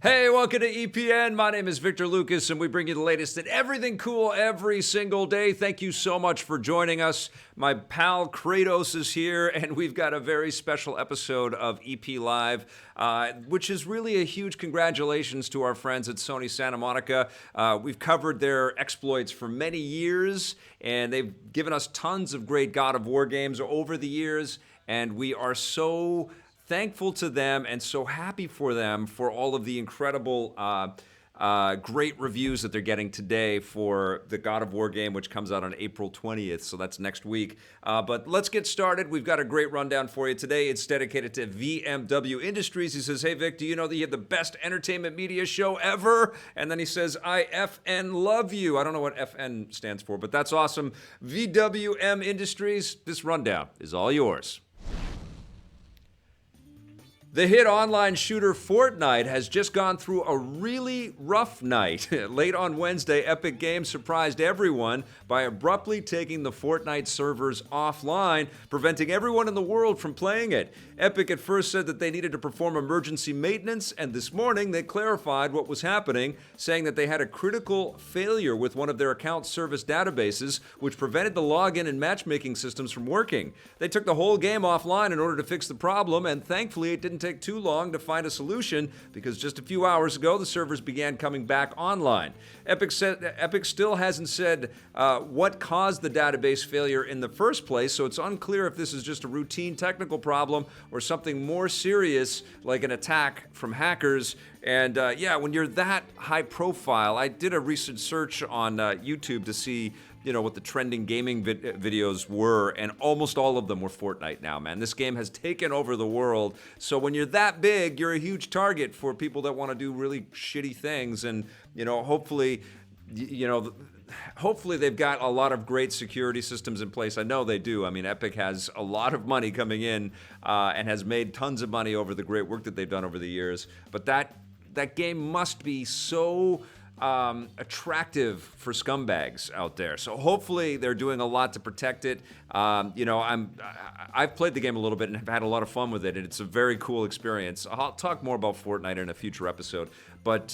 Hey, welcome to EPN. My name is Victor Lucas, and we bring you the latest in everything cool every single day. Thank you so much for joining us. My pal Kratos is here, and we've got a very special episode of EP Live, which is really a huge congratulations to our friends at Sony Santa Monica. We've covered their exploits for many years, and they've given us tons of great God of War games over the years, and we are so thankful to them and so happy for them for all of the incredible, great reviews that they're getting today for the God of War game, which comes out on April 20th, so that's next week. But let's get started. We've got a great rundown for you today. It's dedicated to VMW Industries. He says, hey, Vic, do you know that you have the best entertainment media show ever? And then he says, I FN love you. I don't know what FN stands for, but that's awesome. VWM Industries, this rundown is all yours. The hit online shooter Fortnite has just gone through a really rough night. Late on Wednesday, Epic Games surprised everyone by abruptly taking the Fortnite servers offline, preventing everyone in the world from playing it. Epic at first said that they needed to perform emergency maintenance, and this morning they clarified what was happening, saying that they had a critical failure with one of their account service databases, which prevented the login and matchmaking systems from working. They took the whole game offline in order to fix the problem, and thankfully it didn't take too long to find a solution, because just a few hours ago the servers began coming back online. Epic still hasn't said what caused the database failure in the first place, so it's unclear if this is just a routine technical problem or something more serious like an attack from hackers. And yeah, when you're that high profile, I did a recent search on YouTube to see what the trending gaming videos were, and almost all of them were Fortnite now, man. This game has taken over the world. So when you're that big, you're a huge target for people that want to do really shitty things. And, hopefully, hopefully they've got a lot of great security systems in place. I know they do. I mean, Epic has a lot of money coming in and has made tons of money over the great work that they've done over the years. But that game must be so attractive for scumbags out there. So hopefully they're doing a lot to protect it. I've played the game a little bit and have had a lot of fun with it, and it's a very cool experience. I'll talk more about Fortnite in a future episode. But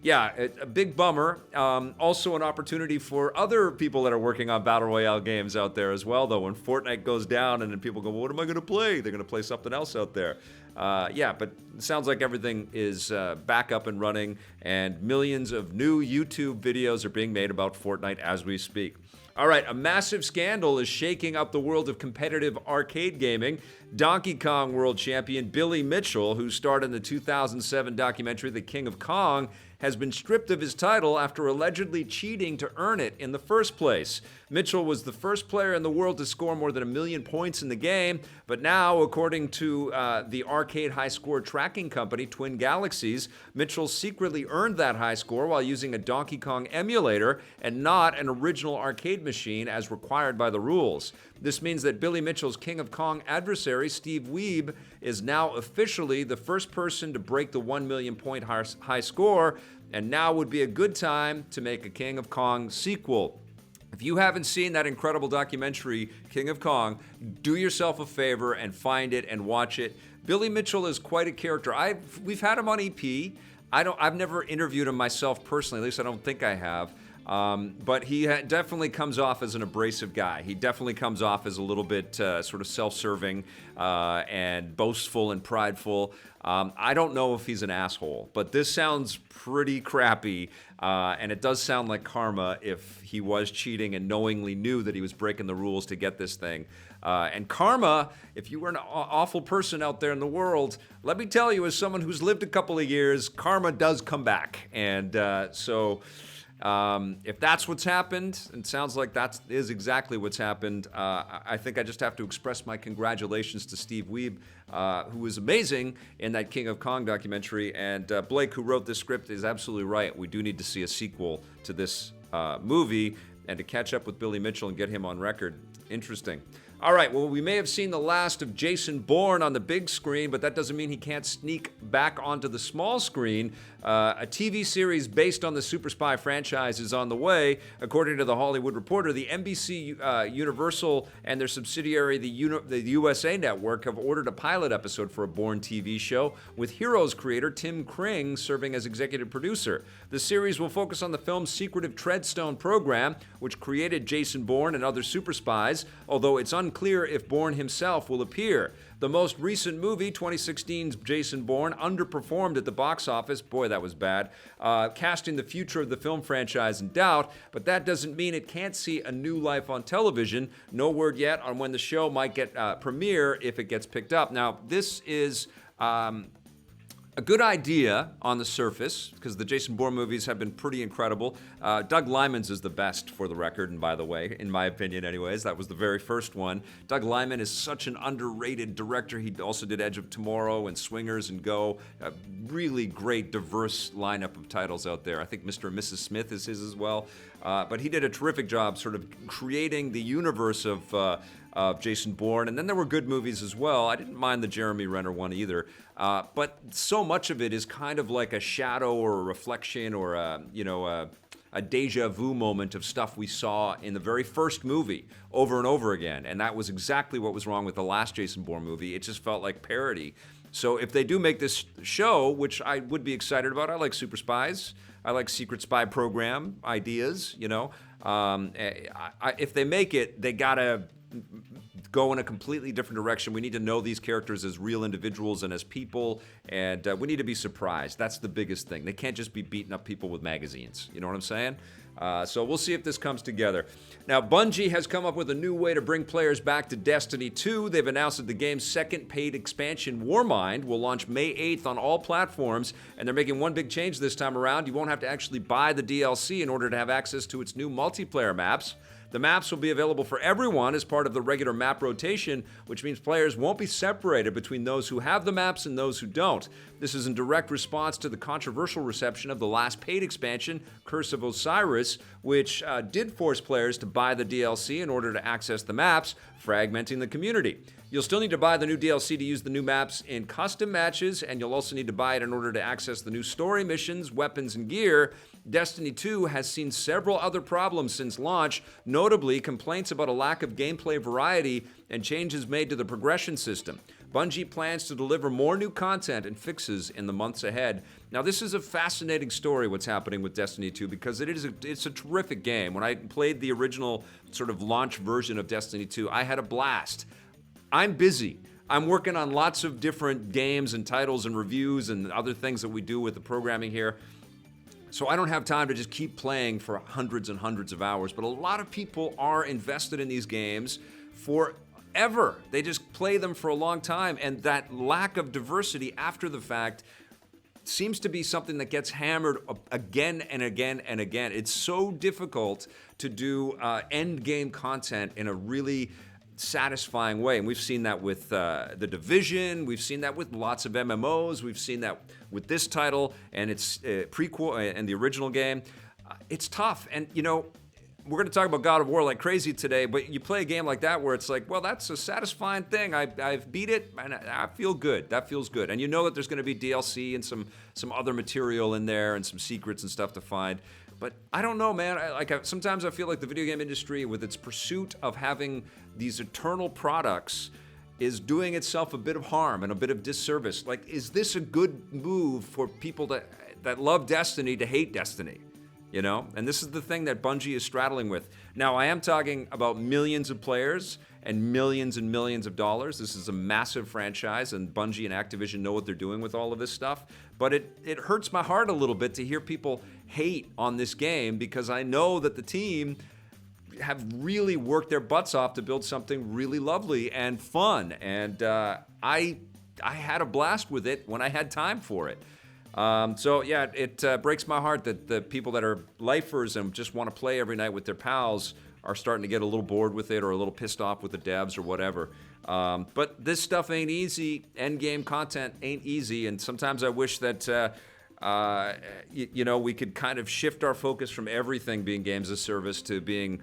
yeah, a big bummer. Also an opportunity for other people that are working on Battle Royale games out there as well, though. When Fortnite goes down and then people go, well, what am I going to play? They're going to play something else out there. Yeah, but it sounds like everything is back up and running, and millions of new YouTube videos are being made about Fortnite as we speak. All right, a massive scandal is shaking up the world of competitive arcade gaming. Donkey Kong world champion Billy Mitchell, who starred in the 2007 documentary The King of Kong, has been stripped of his title after allegedly cheating to earn it in the first place. Mitchell was the first player in the world to score more than 1 million points in the game, but now, according to the arcade high score tracking company Twin Galaxies, Mitchell secretly earned that high score while using a Donkey Kong emulator and not an original arcade machine as required by the rules. This means that Billy Mitchell's King of Kong adversary, Steve Wiebe, is now officially the first person to break the 1 million point high score, and now would be a good time to make a King of Kong sequel. If you haven't seen that incredible documentary, King of Kong, do yourself a favor and find it and watch it. Billy Mitchell is quite a character. We've had him on EP. I've never interviewed him myself personally, at least I don't think I have. But he definitely comes off as an abrasive guy. He definitely comes off as a little bit sort of self-serving and boastful and prideful. I don't know if he's an asshole, but this sounds pretty crappy, and it does sound like karma if he was cheating and knowingly knew that he was breaking the rules to get this thing. And karma, if you were an awful person out there in the world, let me tell you, as someone who's lived a couple of years, karma does come back. And so if that's what's happened, and it sounds like that is exactly what's happened, I think I just have to express my congratulations to Steve Wiebe, who was amazing in that King of Kong documentary. And Blake, who wrote this script, is absolutely right. We do need to see a sequel to this movie, and to catch up with Billy Mitchell and get him on record. Interesting. All right, well, we may have seen the last of Jason Bourne on the big screen, but that doesn't mean he can't sneak back onto the small screen. A TV series based on the Super Spy franchise is on the way. According to The Hollywood Reporter, the NBC Universal and their subsidiary, the USA Network, have ordered a pilot episode for a Bourne TV show, with Heroes creator Tim Kring serving as executive producer. The series will focus on the film's secretive Treadstone program, which created Jason Bourne and other super spies, although it's unclear if Bourne himself will appear. The most recent movie, 2016's Jason Bourne, underperformed at the box office. Boy, that was bad. Casting the future of the film franchise in doubt, but that doesn't mean it can't see a new life on television. No word yet on when the show might get premiere if it gets picked up. Now, this is a good idea on the surface, because the Jason Bourne movies have been pretty incredible. Doug Liman's is the best, for the record, and by the way, in my opinion anyways. That was the very first one. Doug Liman is such an underrated director. He also did Edge of Tomorrow and Swingers and Go. A really great, diverse lineup of titles out there. I think Mr. and Mrs. Smith is his as well. But he did a terrific job sort of creating the universe of Jason Bourne, and then there were good movies as well. I didn't mind the Jeremy Renner one either, but so much of it is kind of like a shadow or a reflection or a deja vu moment of stuff we saw in the very first movie over and over again, and that was exactly what was wrong with the last Jason Bourne movie. It just felt like parody. So if they do make this show, which I would be excited about, I like super spies, I like secret spy program ideas, if they make it, they gotta go in a completely different direction. We need to know these characters as real individuals and as people, and we need to be surprised. That's the biggest thing. They can't just be beating up people with magazines. You know what I'm saying? So we'll see if this comes together. Now, Bungie has come up with a new way to bring players back to Destiny 2. They've announced that the game's second paid expansion, Warmind, will launch May 8th on all platforms, and they're making one big change this time around. You won't have to actually buy the DLC in order to have access to its new multiplayer maps. The maps will be available for everyone as part of the regular map rotation, which means players won't be separated between those who have the maps and those who don't. This is in direct response to the controversial reception of the last paid expansion, Curse of Osiris, which did force players to buy the DLC in order to access the maps, fragmenting the community. You'll still need to buy the new DLC to use the new maps in custom matches, and you'll also need to buy it in order to access the new story missions, weapons, and gear. Destiny 2 has seen several other problems since launch, notably complaints about a lack of gameplay variety and changes made to the progression system. Bungie plans to deliver more new content and fixes in the months ahead. Now, this is a fascinating story, what's happening with Destiny 2, because it's a terrific game. When I played the original sort of launch version of Destiny 2, I had a blast. I'm busy. I'm working on lots of different games and titles and reviews and other things that we do with the programming here. So I don't have time to just keep playing for hundreds and hundreds of hours, but a lot of people are invested in these games forever. They just play them for a long time, and that lack of diversity after the fact seems to be something that gets hammered again and again and again. It's so difficult to do end game content in a really satisfying way, and we've seen that with The Division. We've seen that with lots of MMOs. We've seen that with this title and its prequel and the original game. It's tough, and we're going to talk about God of War like crazy today, but you play a game like that where it's like, well, that's a satisfying thing. I've beat it, and I feel good. That feels good, and you know that there's going to be DLC and some other material in there and some secrets and stuff to find. But I don't know, man. Sometimes I feel like the video game industry, with its pursuit of having these eternal products, is doing itself a bit of harm and a bit of disservice. Like, is this a good move for people that love Destiny to hate Destiny? And this is the thing that Bungie is straddling with. Now, I am talking about millions of players and millions of dollars. This is a massive franchise, and Bungie and Activision know what they're doing with all of this stuff. But it hurts my heart a little bit to hear people hate on this game, because I know that the team have really worked their butts off to build something really lovely and fun. And I had a blast with it when I had time for it. It breaks my heart that the people that are lifers and just want to play every night with their pals are starting to get a little bored with it or a little pissed off with the devs or whatever. But this stuff ain't easy. Endgame content ain't easy, and sometimes I wish that we could kind of shift our focus from everything being games as service to being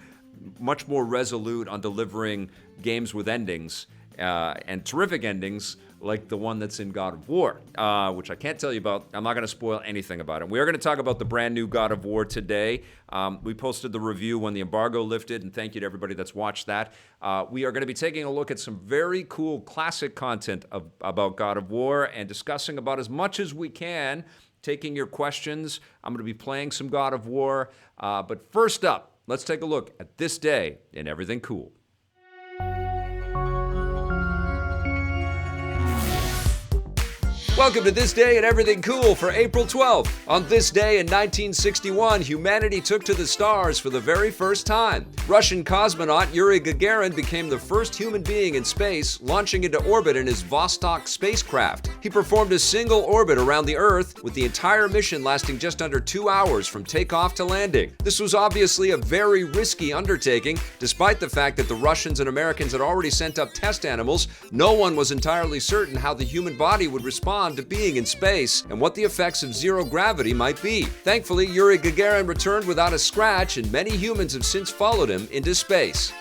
much more resolute on delivering games with endings and terrific endings like the one that's in God of War, which I can't tell you about. I'm not going to spoil anything about it. We are going to talk about the brand new God of War today. We posted the review when the embargo lifted, and thank you to everybody that's watched that. We are going to be taking a look at some very cool classic content about God of War and discussing about as much as we can, taking your questions. I'm going to be playing some God of War. But first up, let's take a look at this day in Everything Cool. Welcome to This Day and Everything Cool for April 12th. On this day in 1961, humanity took to the stars for the very first time. Russian cosmonaut Yuri Gagarin became the first human being in space, launching into orbit in his Vostok spacecraft. He performed a single orbit around the Earth, with the entire mission lasting just under 2 hours from takeoff to landing. This was obviously a very risky undertaking. Despite the fact that the Russians and Americans had already sent up test animals, no one was entirely certain how the human body would respond to being in space and what the effects of zero gravity might be. Thankfully, Yuri Gagarin returned without a scratch, and many humans have since followed him into space.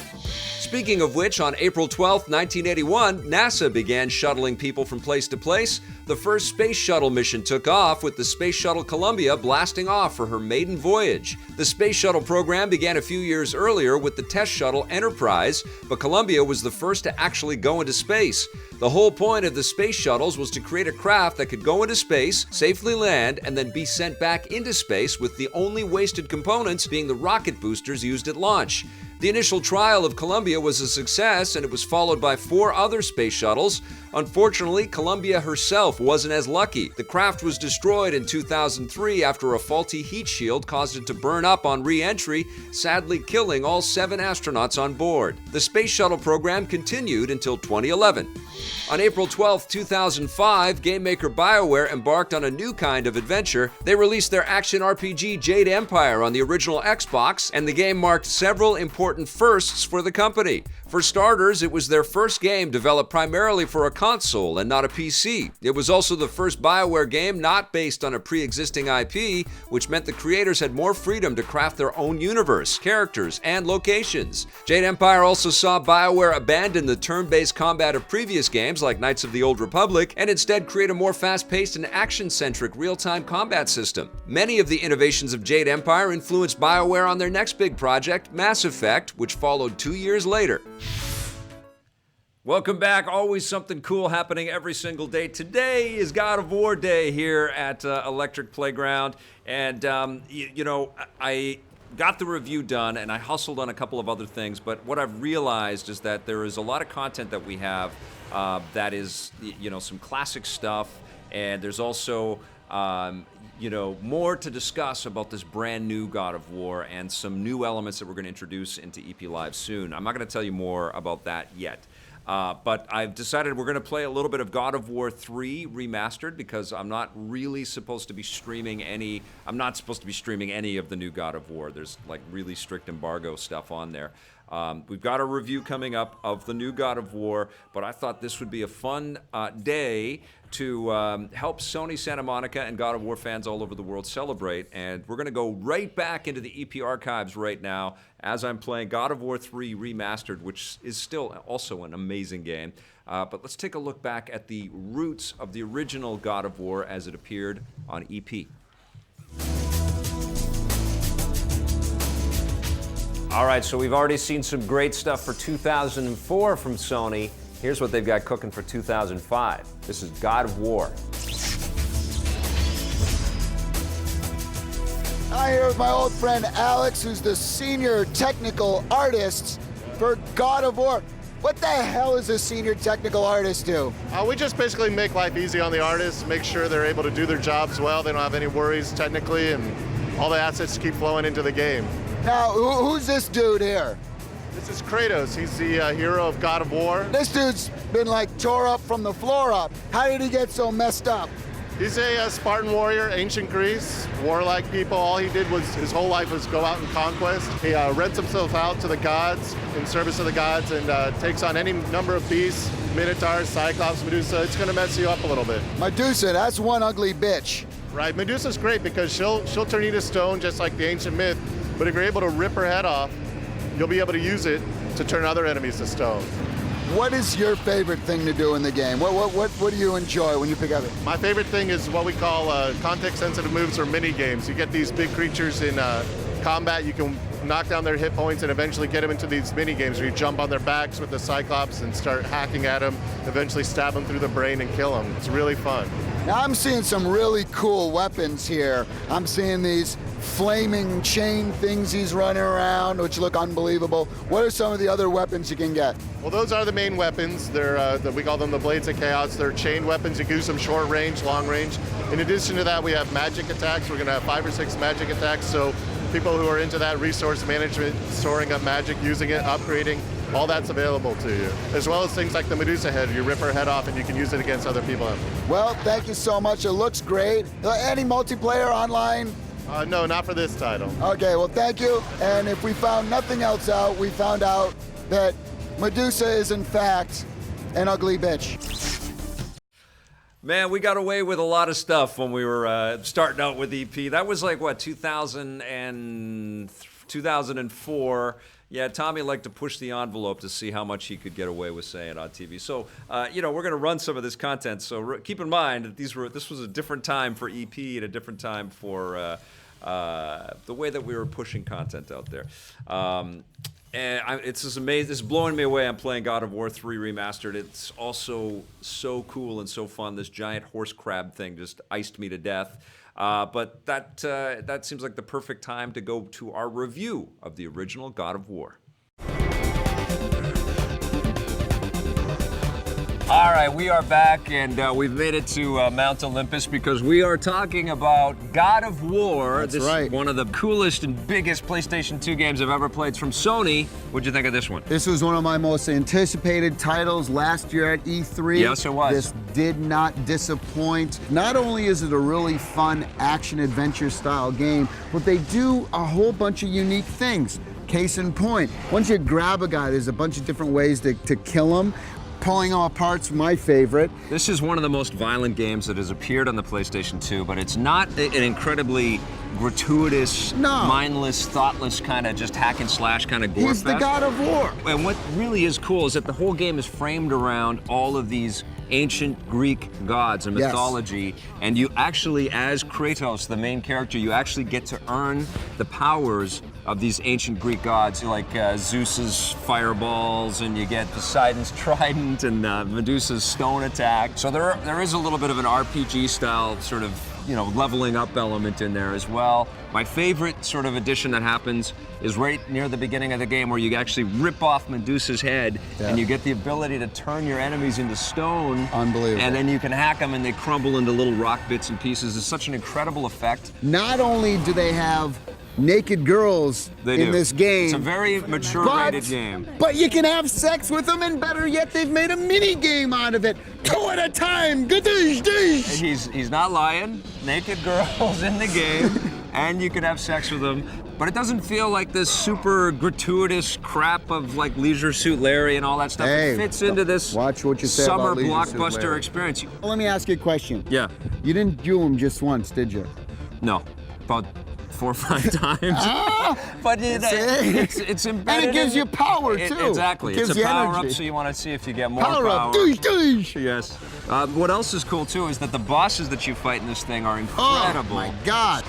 Speaking of which, on April 12, 1981, NASA began shuttling people from place to place. The first space shuttle mission took off, with the Space Shuttle Columbia blasting off for her maiden voyage. The Space Shuttle program began a few years earlier with the test shuttle Enterprise, but Columbia was the first to actually go into space. The whole point of the space shuttles was to create a craft that could go into space, safely land, and then be sent back into space, with the only wasted components being the rocket boosters used at launch. The initial trial of Columbia was a success, and it was followed by 4 other space shuttles. Unfortunately, Columbia herself wasn't as lucky. The craft was destroyed in 2003 after a faulty heat shield caused it to burn up on re-entry, sadly killing all 7 astronauts on board. The space shuttle program continued until 2011. On April 12, 2005, game maker BioWare embarked on a new kind of adventure. They released their action RPG Jade Empire on the original Xbox, and the game marked several important firsts for the company. For starters, it was their first game developed primarily for a console and not a PC. It was also the first BioWare game not based on a pre-existing IP, which meant the creators had more freedom to craft their own universe, characters, and locations. Jade Empire also saw BioWare abandon the turn-based combat of previous games like Knights of the Old Republic and instead create a more fast-paced and action-centric real-time combat system. Many of the innovations of Jade Empire influenced BioWare on their next big project, Mass Effect, which followed 2 years later. Welcome back. Always something cool happening every single day. Today is God of War Day here at Electric Playground. And, I got the review done and I hustled on a couple of other things. But what I've realized is that there is a lot of content that we have that is, some classic stuff. And there's also, more to discuss about this brand new God of War and some new elements that we're going to introduce into EP Live soon. I'm not going to tell you more about that yet. But I've decided we're going to play a little bit of God of War 3 Remastered because I'm not supposed to be streaming any of the new God of War. There's like really strict embargo stuff on there. We've got a review coming up of the new God of War, but I thought this would be a fun day to help Sony Santa Monica and God of War fans all over the world celebrate. And we're going to go right back into the EP archives right now as I'm playing God of War 3 Remastered, which is still also an amazing game. But let's take a look back at the roots of the original God of War as it appeared on EP. All right, so we've already seen some great stuff for 2004 from Sony. Here's what they've got cooking for 2005. This is God of War. I'm here with my old friend Alex, who's the senior technical artist for God of War. What the hell does a senior technical artist do? We just basically make life easy on the artists, make sure they're able to do their jobs well, they don't have any worries technically, and all the assets keep flowing into the game. Now, who's this dude here? This is Kratos. He's the hero of God of War. This dude's been like tore up from the floor up. How did he get so messed up? He's a Spartan warrior, ancient Greece, warlike people. All he did was, his whole life was go out and conquest. He rents himself out to the gods, in service of the gods, and takes on any number of beasts, Minotaurs, Cyclops, Medusa. It's gonna mess you up a little bit. Medusa, that's one ugly bitch. Right, Medusa's great because she'll turn you to stone just like the ancient myth, but if you're able to rip her head off, you'll be able to use it to turn other enemies to stone. What is your favorite thing to do in the game? What do you enjoy when you pick up it? My favorite thing is what we call context-sensitive moves or mini games. You get these big creatures in combat, you can knock down their hit points and eventually get them into these mini games where you jump on their backs with the Cyclops and start hacking at them, eventually stab them through the brain and kill them. It's really fun. Now I'm seeing some really cool weapons here. I'm seeing these flaming chain things he's running around, which look unbelievable. What are some of the other weapons you can get? Well, those are the main weapons. They're we call them the Blades of Chaos. They're chain weapons. You can use them short range, long range. In addition to that, we have magic attacks. We're going to have 5 or 6 magic attacks. So people who are into that resource management, storing up magic, using it, upgrading, all that's available to you. As well as things like the Medusa head. You rip her head off and you can use it against other people. Well, thank you so much. It looks great. Any multiplayer online? No, not for this title. Okay, well, thank you. And if we found nothing else out, we found out that Medusa is, in fact, an ugly bitch. Man, we got away with a lot of stuff when we were starting out with EP. That was like, what, 2004. Yeah, Tommy liked to push the envelope to see how much he could get away with saying on TV. So, we're going to run some of this content. So keep in mind that this was a different time for EP and a different time for the way that we were pushing content out there. And it's just amazing. It's blowing me away. I'm playing God of War 3 Remastered. It's also so cool and so fun. This giant horse crab thing just iced me to death. But that seems like the perfect time to go to our review of the original God of War. All right, we are back, and we've made it to Mount Olympus because we are talking about God of War. That's this right. Is one of the coolest and biggest PlayStation 2 games I've ever played. It's from Sony. What'd you think of this one? This was one of my most anticipated titles last year at E3. Yes, it was. This did not disappoint. Not only is it a really fun action-adventure style game, but they do a whole bunch of unique things. Case in point, once you grab a guy, there's a bunch of different ways to kill him. Pulling them apart's my favorite. This is one of the most violent games that has appeared on the PlayStation 2, but it's not an incredibly gratuitous, mindless, thoughtless kind of just hack and slash kind of gore He's fest. the God of War. And what really is cool is that the whole game is framed around all of these ancient Greek gods and mythology, and you actually, as Kratos, the main character, you actually get to earn the powers of these ancient Greek gods, like Zeus's fireballs, and you get Poseidon's trident and Medusa's stone attack. So there is a little bit of an RPG style sort of, leveling up element in there as well. My favorite sort of addition that happens is right near the beginning of the game where you actually rip off Medusa's head and you get the ability to turn your enemies into stone. Unbelievable. And then you can hack them and they crumble into little rock bits and pieces. It's such an incredible effect. Not only do they have naked girls in this game. It's a very mature rated game. But you can have sex with them, and better yet, they've made a mini game out of it. 2 at a time. He's not lying. Naked girls in the game, and you can have sex with them. But it doesn't feel like this super gratuitous crap of like Leisure Suit Larry and all that stuff. Hey, it fits into this watch what you say summer about Leisure Suit blockbuster Larry. experience. Let me ask you a question. Yeah. You didn't do them just once, did you? No. About 4 or 5 times. But it's embedded. And it gives you power, too. Exactly. It gives it's a you power energy. up, so you want to see if you get more power. Power up. Doosh. Yes. What else is cool, too, is that the bosses that you fight in this thing are incredible. Oh, my God.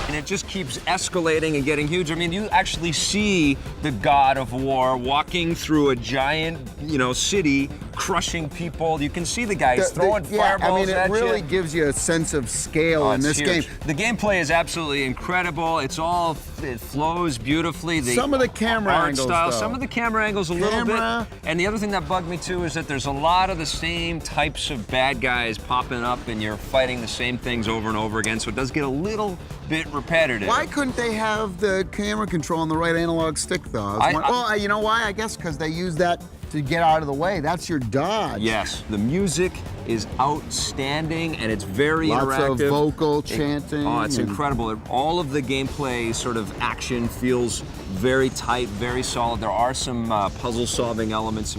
And it just keeps escalating and getting huge. I mean, you actually see the God of War walking through a giant, city, crushing people. You can see the guys throwing fireballs at you. It really gives you a sense of scale in this game. The gameplay is absolutely incredible. It flows beautifully. Some of the camera art angles, style, though. some of the camera angles a little bit. And the other thing that bugged me too is that there's a lot of the same types of bad guys popping up, and you're fighting the same things over and over again. So it does get a little bit repetitive. Why couldn't they have the camera control on the right analog stick, though? Well, you know why? I guess because they use that to get out of the way. That's your dodge. Yes, the music is outstanding and it's very Lots interactive. of vocal chanting. It's incredible. All of the gameplay sort of action feels very tight, very solid. There are some puzzle-solving elements,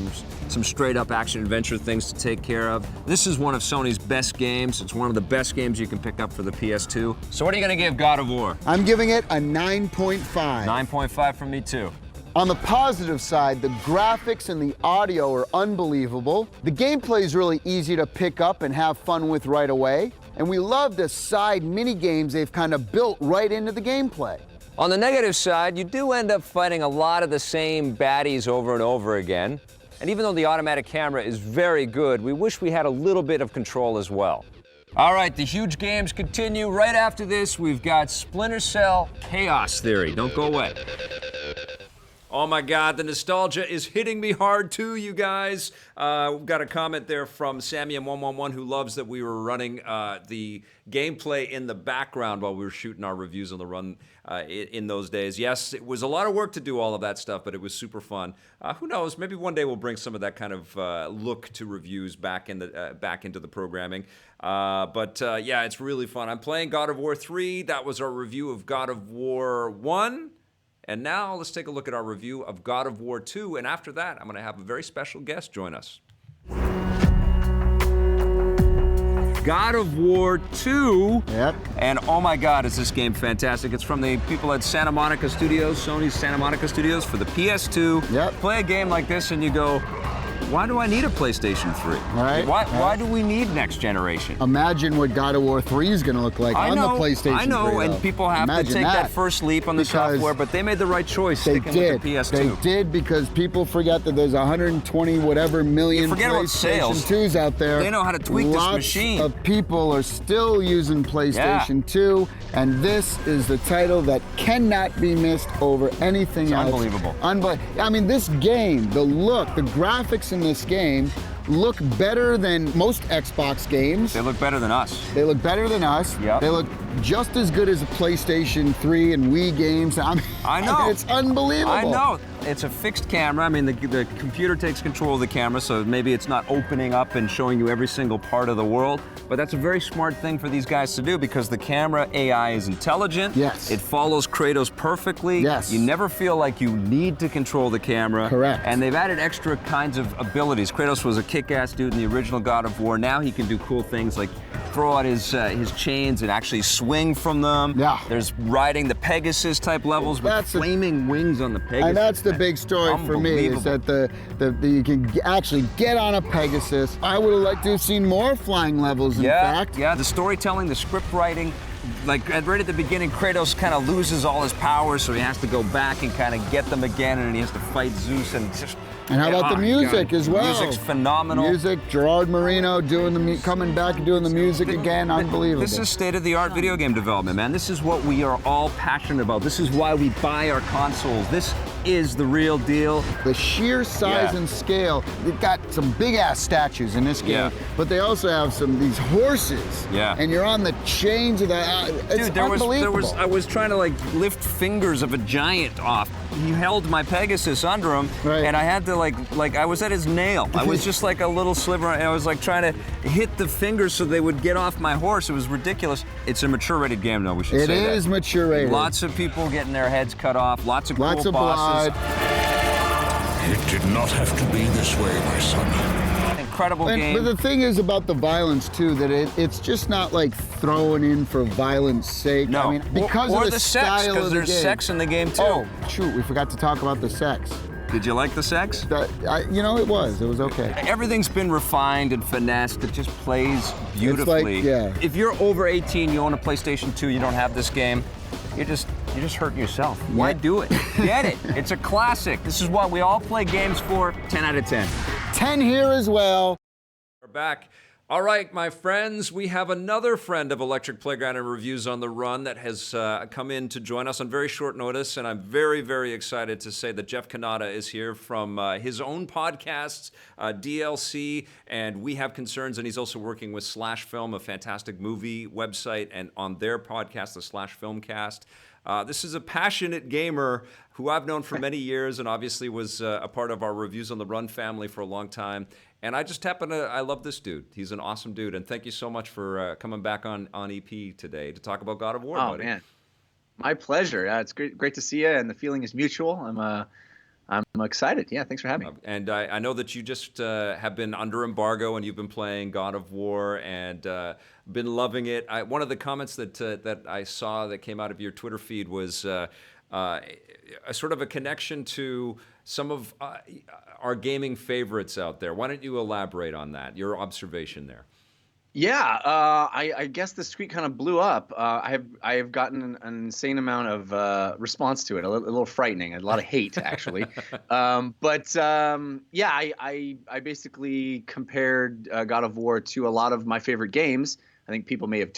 some straight-up action-adventure things to take care of. This is one of Sony's best games. It's one of the best games you can pick up for the PS2. So what are you going to give God of War? I'm giving it a 9.5. 9.5 from me, too. On the positive side, the graphics and the audio are unbelievable. The gameplay is really easy to pick up and have fun with right away. And we love the side mini games they've kind of built right into the gameplay. On the negative side, you do end up fighting a lot of the same baddies over and over again. And even though the automatic camera is very good, we wish we had a little bit of control as well. All right, the huge games continue. Right after this, we've got Splinter Cell Chaos Theory. Don't go away. Oh my God, the nostalgia is hitting me hard too, you guys. We've got a comment there from Samian111 who loves that we were running the gameplay in the background while we were shooting our reviews on the run in those days. Yes, it was a lot of work to do all of that stuff, but it was super fun. Who knows? Maybe one day we'll bring some of that kind of look to reviews back into the programming. Yeah, it's really fun. I'm playing God of War 3. That was our review of God of War 1. And now let's take a look at our review of God of War 2. And after that, I'm going to have a very special guest join us. God of War 2. Yep. And oh my God, is this game fantastic. It's from the people at Santa Monica Studios, Sony's Santa Monica Studios for the PS2. Yep. Play a game like this and you go, why do I need a PlayStation 3? Right. Why do we need next generation? Imagine what God of War 3 is going to look like on the PlayStation 3. I know, 3, and people have Imagine to take that first leap on the Because software, but they made the right choice They sticking did. with the PS2. They did because people forget that there's 120 whatever million forget about PlayStation sales. 2s out there. They know how to tweak this Lots machine. of people are still using PlayStation 2, and this is the title that cannot be missed over anything else. Unbelievable. I mean, this game, the look, the graphics in this game look better than most Xbox games. They look better than us. They look better than us. Yep. They look just as good as a PlayStation 3 and Wii games. I know. mean, it's unbelievable. I know. It's a fixed camera. I mean, the computer takes control of the camera, so maybe it's not opening up and showing you every single part of the world. But that's a very smart thing for these guys to do because the camera AI is intelligent. Yes. It follows Kratos perfectly. Yes. You never feel like you need to control the camera. Correct. And they've added extra kinds of abilities. Kratos was a kick-ass dude in the original God of War. Now he can do cool things like throw out his chains and actually swing from them. Yeah. There's riding the Pegasus type levels with flaming wings on the Pegasus. And that's the big story for me is that you can actually get on a Pegasus. I would have liked to have seen more flying levels, in fact. Yeah, the storytelling, the script writing, like right at the beginning, Kratos kind of loses all his powers, so he has to go back and kind of get them again, and he has to fight Zeus, and it's just... And how about the music as well? Music's phenomenal. Music, Gerard Marino coming back and doing the music again, unbelievable. This is state-of-the-art video game development, man. This is what we are all passionate about. This is why we buy our consoles. This is the real deal. The sheer size and scale, they've got some big-ass statues in this game, but they also have these horses. Yeah. And you're on the chains of that. It's Dude, unbelievable. I was trying to like lift fingers of a giant off. He held my Pegasus under him, and I had to like I was at his nail. I was just like a little sliver, and I was like trying to hit the fingers so they would get off my horse. It was ridiculous. It's a mature-rated game, though. We should say that. It is mature-rated. Lots of people getting their heads cut off. Lots of cool blood. bosses. It did not have to be this way, my son. Incredible game. But the thing is about the violence too, that it's just not like throwing in for violence sake. No, I mean, because or of the sex, style because of the there's game. sex in the game too. Oh, shoot, we forgot to talk about the sex. Did you like the sex? It was okay. Everyth's been refined and finessed. It just plays beautifully. It's like, yeah. If you're over 18, you own a PlayStation 2, you don't have this game, you're just hurting yourself. Why do it? Get it. It's a classic. This is what we all play games for. 10 out of 10. 10 here as well. We're back. All right, my friends, we have another friend of Electric Playground and Reviews on the Run that has come in to join us on very short notice, and I'm very, very excited to say that Jeff Cannata is here from his own podcasts, DLC, and We Have Concerns, and he's also working with Slash Film, a fantastic movie website, and on their podcast, the Slash Filmcast. This is a passionate gamer who I've known for many years and obviously was a part of our Reviews on the Run family for a long time. And I just I love this dude. He's an awesome dude. And thank you so much for coming back on EP today to talk about God of War, buddy. Oh, man. My pleasure. It's great to see you, and the feeling is mutual. I'm excited. Yeah, thanks for having me. And I know that you just have been under embargo and you've been playing God of War and been loving it. One of the comments that I saw that came out of your Twitter feed was a sort of a connection to some of our gaming favorites out there. Why don't you elaborate on that, your observation there? Yeah, I guess this tweet kind of blew up. I have gotten an insane amount of response to it, a little frightening, a lot of hate actually. Yeah, I basically compared God of War to a lot of my favorite games. I think people may have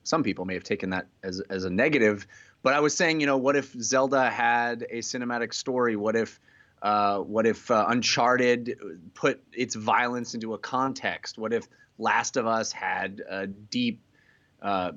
some people may have taken that as a negative, but I was saying, what if Zelda had a cinematic story? What if Uncharted put its violence into a context? What if Last of Us had a deep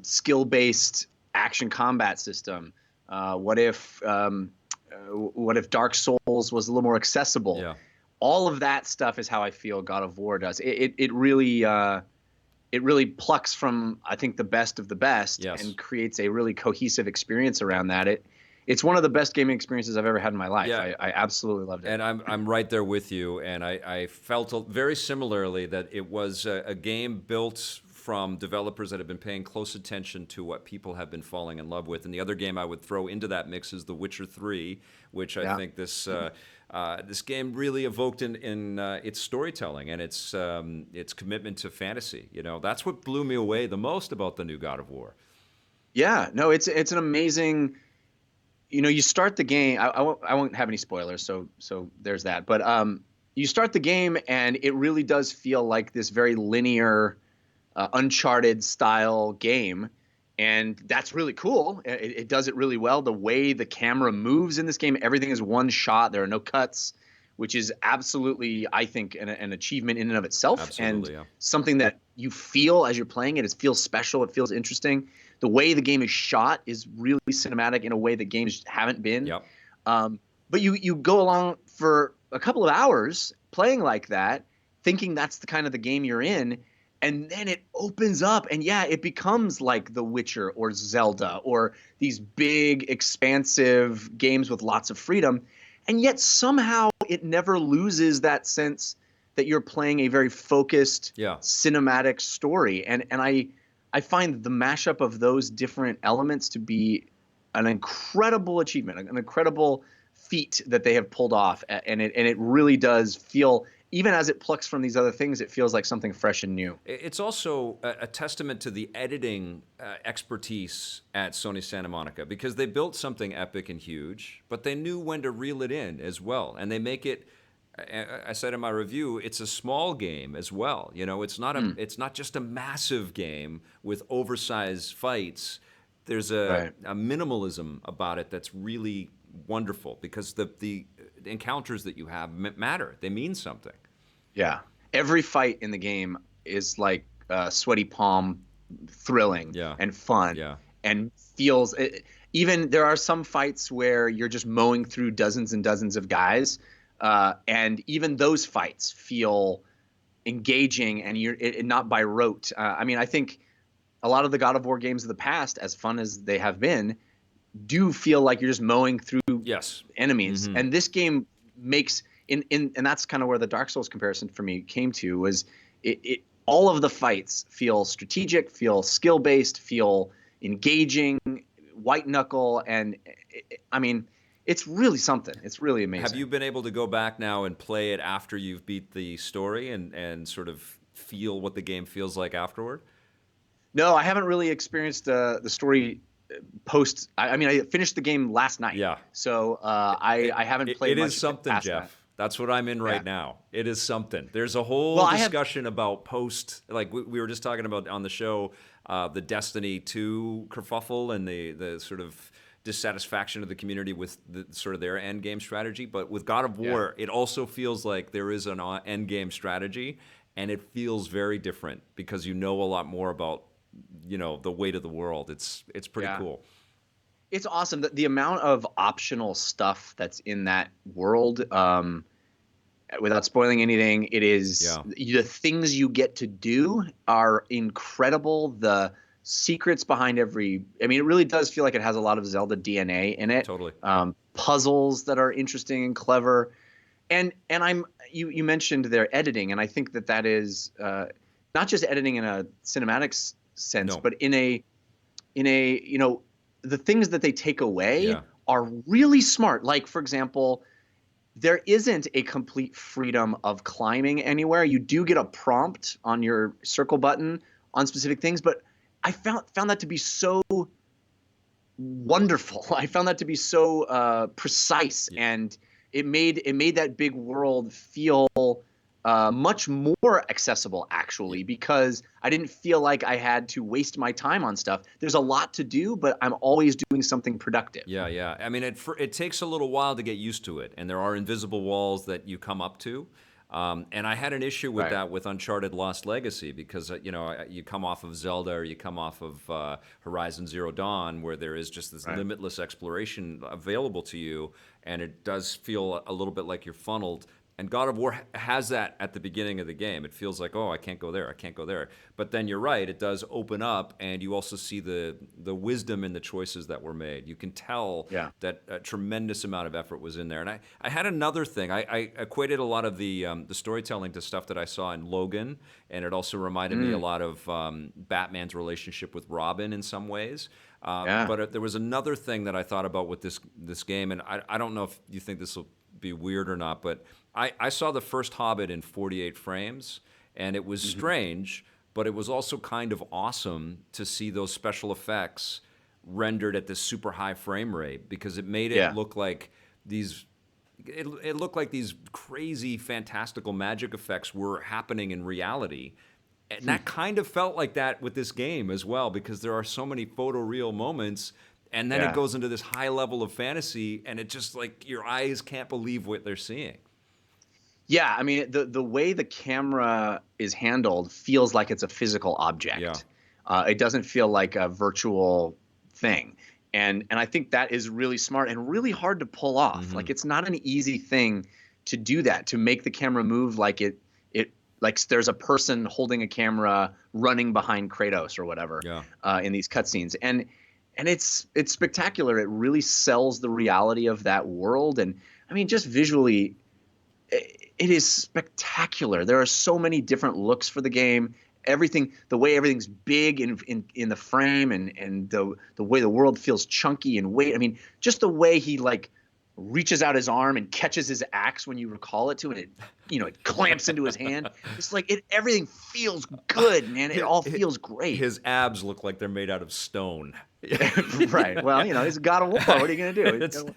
skill-based action combat system? What if Dark Souls was a little more accessible? Yeah. All of that stuff is how I feel God of War does. It really plucks from, I think, the best of the best. Yes. And creates a really cohesive experience around that. It's one of the best gaming experiences I've ever had in my life. Yeah. I absolutely loved it. And I'm right there with you. And I felt very similarly that it was a game built from developers that have been paying close attention to what people have been falling in love with. And the other game I would throw into that mix is The Witcher 3, which I think this game really evoked in its storytelling and its commitment to fantasy. That's what blew me away the most about the new God of War. Yeah, no, it's an amazing. You start the game. I won't have any spoilers, so there's that. But you start the game, and it really does feel like this very linear, Uncharted style game, and that's really cool. It does it really well. The way the camera moves in this game, everything is one shot. There are no cuts, which is absolutely, I think, an achievement in and of itself, Absolutely, and yeah. something that you feel as you're playing it. It feels special. It feels interesting. The way the game is shot is really cinematic in a way that games haven't been. Yep. But you go along for a couple of hours playing like that, thinking that's the kind of the game you're in, and then it opens up, and yeah, it becomes like The Witcher or Zelda or these big, expansive games with lots of freedom, and yet somehow it never loses that sense that you're playing a very focused, cinematic story. And I find the mashup of those different elements to be an incredible achievement, an incredible feat that they have pulled off. And it really does feel, even as it plucks from these other things, it feels like something fresh and new. It's also a testament to the editing expertise at Sony Santa Monica, because they built something epic and huge, but they knew when to reel it in as well. And they make it, I said in my review, it's a small game as well. It's not just a massive game with oversized fights. There's a minimalism about it that's really wonderful, because the encounters that you have matter. They mean something. Yeah. Every fight in the game is like sweaty palm thrilling and fun and feels even there are some fights where you're just mowing through dozens and dozens of guys. And even those fights feel engaging, and you're not by rote. I think a lot of the God of War games of the past, as fun as they have been, do feel like you're just mowing through enemies. Mm-hmm. And this game makes and that's kind of where the Dark Souls comparison for me came to, was it all of the fights feel strategic, feel skill based, feel engaging, white knuckle, and it's really something. It's really amazing. Have you been able to go back now and play it after you've beat the story and sort of feel what the game feels like afterward? No, I haven't really experienced the story post. I finished the game last night. Yeah. So I haven't played much. It is something, Jeff. That. That's what I'm in right now. It is something. There's a whole discussion about post, like we were just talking about on the show, the Destiny 2 kerfuffle and the sort of dissatisfaction of the community with the sort of their end game strategy. But with God of War, it also feels like there is an end game strategy, and it feels very different because you know a lot more about the weight of the world. It's pretty cool. It's awesome. The amount of optional stuff that's in that world, without spoiling anything, it is the things you get to do are incredible. The secrets behind every, I mean, it really does feel like it has a lot of Zelda DNA in it. Totally. Puzzles that are interesting and clever. And you mentioned their editing, and I think that is not just editing in a cinematic sense, but in a the things that they take away are really smart. Like, for example, there isn't a complete freedom of climbing anywhere. You do get a prompt on your circle button on specific things, but I found that to be so wonderful. I found that to be so precise, and it made that big world feel much more accessible, actually, because I didn't feel like I had to waste my time on stuff. There's a lot to do, but I'm always doing something productive. Yeah. I mean, it takes a little while to get used to it, and there are invisible walls that you come up to. And I had an issue with that with Uncharted Lost Legacy, because you come off of Zelda, or you come off of Horizon Zero Dawn, where there is just this limitless exploration available to you, and it does feel a little bit like you're funneled. And God of War has that at the beginning of the game. It feels like, oh, I can't go there, I can't go there. But then you're right, it does open up, and you also see the wisdom in the choices that were made. You can tell that a tremendous amount of effort was in there. And I had another thing. I equated a lot of the storytelling to stuff that I saw in Logan, and it also reminded me a lot of Batman's relationship with Robin in some ways. But there was another thing that I thought about with this game, and I don't know if you think this will be weird or not, but I saw the first Hobbit in 48 frames, and it was strange, but it was also kind of awesome to see those special effects rendered at this super high frame rate, because it made it look like these it looked like these crazy fantastical magic effects were happening in reality. And that kind of felt like that with this game as well, because there are so many photoreal moments. And then it goes into this high level of fantasy, and it just, like, your eyes can't believe what they're seeing. Yeah, I mean, the way the camera is handled feels like it's a physical object. Yeah. It doesn't feel like a virtual thing. And I think that is really smart and really hard to pull off. Like, it's not an easy thing to do that, to make the camera move like like there's a person holding a camera running behind Kratos or whatever in these cutscenes. And it's spectacular. It really sells the reality of that world. And I mean, just visually, it is spectacular. There are so many different looks for the game. Everything, the way everything's big in the frame, and the way the world feels chunky and weight. I mean, just the way he like reaches out his arm and catches his axe when you recall it to, and it clamps into his hand. It's like everything feels good, man. It all feels great. His abs look like they're made out of stone. Right. Well, he's a God of War. What are you going to do?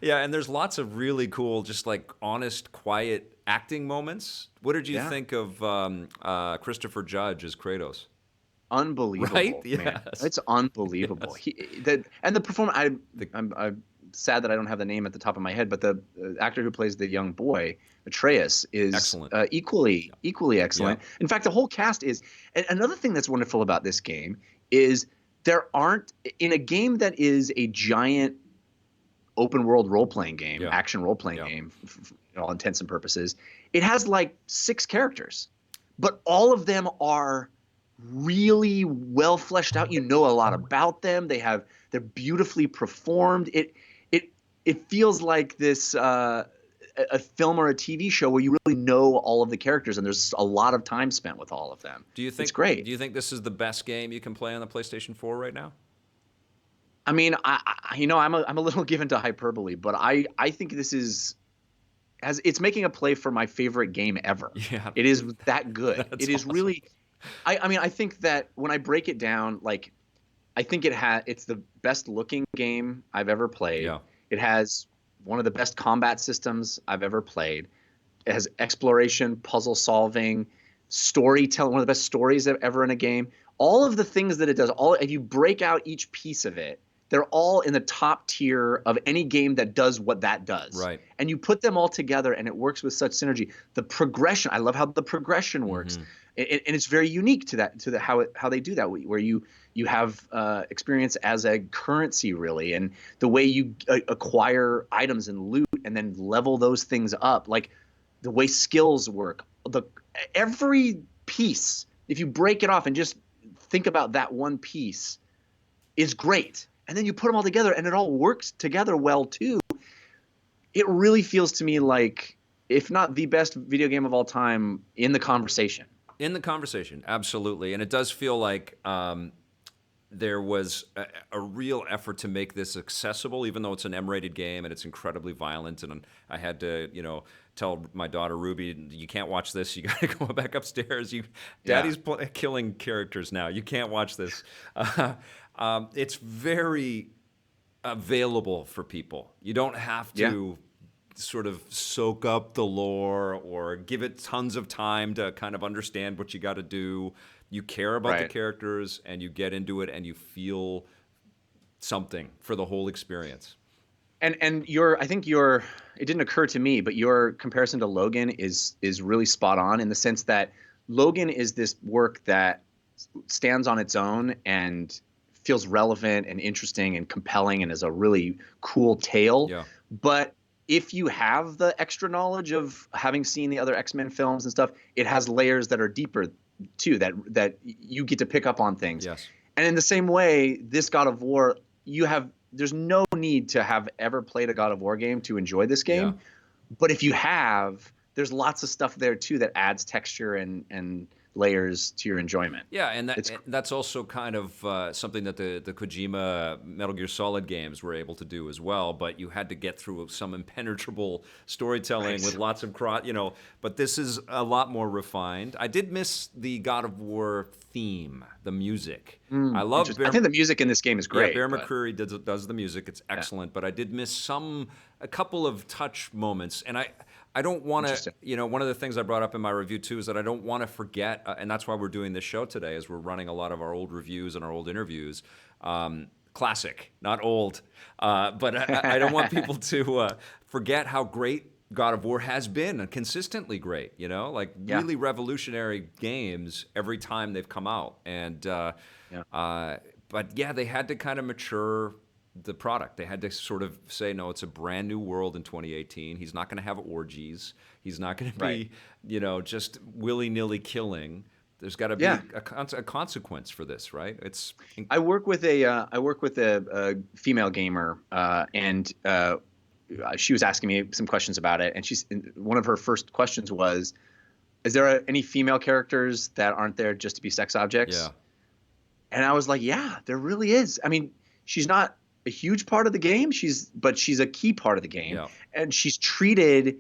Yeah, and there's lots of really cool, just like honest, quiet acting moments. What did you think of Christopher Judge as Kratos? Unbelievable, right? Man. Yes. It's unbelievable. Yes. And the performance, I'm sad that I don't have the name at the top of my head, but the actor who plays the young boy, Atreus, is excellent. Equally excellent. Yeah. In fact, the whole cast is. And another thing that's wonderful about this game is there aren't, in a game that is a giant open world role-playing game, action role-playing game, for all intents and purposes, it has like 6 characters, but all of them are really well fleshed out. You know a lot about them. They're beautifully performed. It feels like this a film or a TV show where you really know all of the characters, and there's a lot of time spent with all of them. Do you think it's great? Do you think this is the best game you can play on the PlayStation 4 right now? I mean, I'm a little given to hyperbole, but I think this is it's making a play for my favorite game ever. Yeah, it is that good. It is awesome. Really. I mean, I think that when I break it down, like, I think it's the best looking game I've ever played. Yeah. It has one of the best combat systems I've ever played. It has exploration, puzzle solving, storytelling, one of the best stories ever in a game. All of the things that it does, if you break out each piece of it, they're all in the top tier of any game that does what that does. Right. And you put them all together, and it works with such synergy. The progression, I love how the progression works. and it's very unique to that, to the how they do that, where you have experience as a currency, really, and the way you acquire items and loot and then level those things up, like the way skills work, every piece, if you break it off and just think about that one piece, is great. And then you put them all together and it all works together well too. It really feels to me like, if not the best video game of all time, in the conversation. In the conversation, absolutely. And it does feel like there was a real effort to make this accessible, even though it's an M-rated game and it's incredibly violent. And I had to, tell my daughter Ruby, you can't watch this. You got to go back upstairs. Daddy's killing characters now. You can't watch this. It's very available for people. You don't have to sort of soak up the lore or give it tons of time to kind of understand what you got to do. You care about the characters and you get into it and you feel something for the whole experience. And I think it didn't occur to me, but your comparison to Logan is really spot on, in the sense that Logan is this work that stands on its own and feels relevant and interesting and compelling and is a really cool tale. Yeah. But if you have the extra knowledge of having seen the other X-Men films and stuff, it has layers that are deeper too, that you get to pick up on things. Yes. And in the same way, this God of War, there's no need to have ever played a God of War game to enjoy this game. Yeah. But if you have, there's lots of stuff there too that adds texture and layers to your enjoyment. Yeah, and that's also kind of something that the Kojima Metal Gear Solid games were able to do as well, but you had to get through some impenetrable storytelling with lots of but this is a lot more refined. I did miss the God of War theme, the music. I love I think the music in this game is great. Yeah, Bear McCreary does the music. It's excellent, but I did miss a couple of touch moments, and I don't want to, one of the things I brought up in my review too is that I don't want to forget, and that's why we're doing this show today, is we're running a lot of our old reviews and our old interviews. Classic, not old. But I don't want people to forget how great God of War has been, and consistently great, really revolutionary games every time they've come out. And but they had to kind of mature the product. They had to sort of say, no, it's a brand new world in 2018. He's not going to have orgies. He's not going to be, just willy-nilly killing. There's got to be a consequence for this, right? I work with a female gamer, and she was asking me some questions about it, and one of her first questions was, is there any female characters that aren't there just to be sex objects? Yeah. And I was like, yeah, there really is. I mean, she's not a huge part of the game, but she's a key part of the game, and she's treated,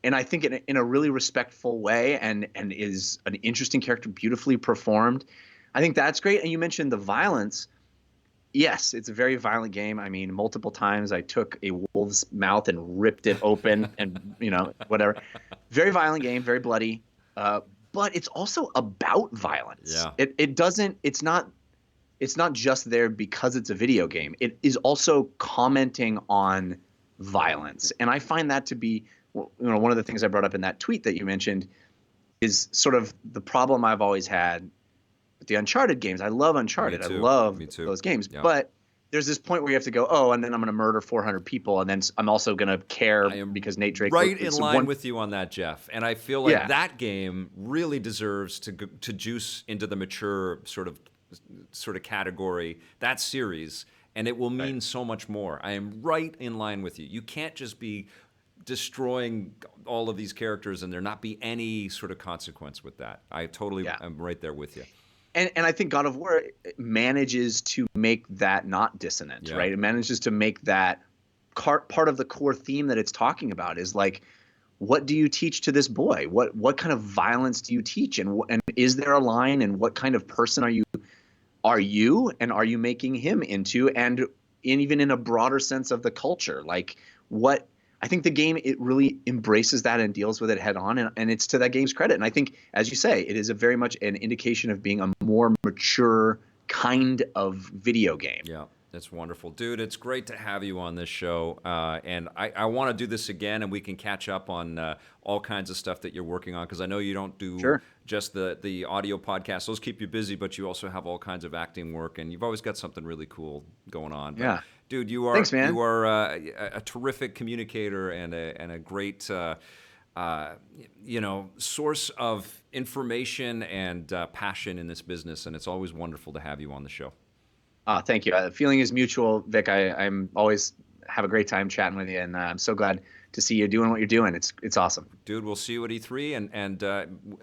and I think in a really respectful way, and is an interesting character, beautifully performed. I think that's great. And you mentioned the violence. Yes, it's a very violent game. I mean, multiple times I took a wolf's mouth and ripped it open, and whatever. Very violent game, very bloody, but it's also about violence. Yeah. It's not just there because it's a video game. It is also commenting on violence. And I find that to be, one of the things I brought up in that tweet that you mentioned is sort of the problem I've always had with the Uncharted games. I love Uncharted. I love those games. Yeah. But there's this point where you have to go, and then I'm going to murder 400 people, and then I'm also going to care because Nate Drake. Right in line with you on that, Jeff. And I feel like that game really deserves to juice into the mature sort of category, that series, and it will mean so much more. I am right in line with you. You can't just be destroying all of these characters and there not be any sort of consequence with that. I totally am right there with you. And I think God of War manages to make that not dissonant, right? It manages to make that part of the core theme that it's talking about is like, what do you teach to this boy? What kind of violence do you teach? And is there a line? And what kind of person are you? And are you making him into? And even in a broader sense of the culture, like what I think the game, it really embraces that and deals with it head on, and it's to that game's credit. And I think, as you say, it is a very much an indication of being a more mature kind of video game. Yeah. It's wonderful. Dude, it's great to have you on this show. And I want to do this again, and we can catch up on all kinds of stuff that you're working on, because I know you don't do just the audio podcasts. Those keep you busy, but you also have all kinds of acting work, and you've always got something really cool going on. But, yeah. Dude, you are, Thanks, man. You are a terrific communicator and a great source of information and passion in this business, and it's always wonderful to have you on the show. Thank you. The feeling is mutual, Vic. I'm always have a great time chatting with you, and I'm so glad to see you doing what you're doing. It's awesome. Dude, we'll see you at E3, and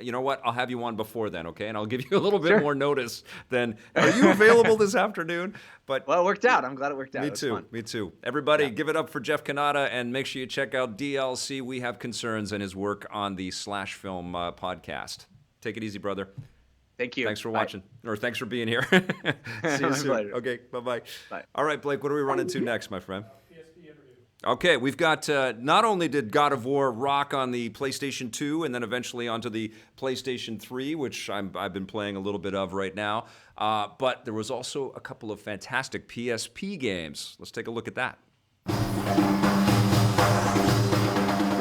you know what? I'll have you on before then, okay? And I'll give you a little bit more notice than, are you available this afternoon? But well, it worked out. I'm glad it worked out. Me too. Me too. Everybody, give it up for Jeff Cannata, and make sure you check out DLC We Have Concerns and his work on the Slash Film podcast. Take it easy, brother. Thank you. Thanks for watching, or thanks for being here. See you soon. Pleasure. Okay, bye-bye. Bye. All right, Blake, what are we running to next, my friend? Okay, we've got, not only did God of War rock on the PlayStation 2 and then eventually onto the PlayStation 3, which I've been playing a little bit of right now, but there was also a couple of fantastic PSP games. Let's take a look at that.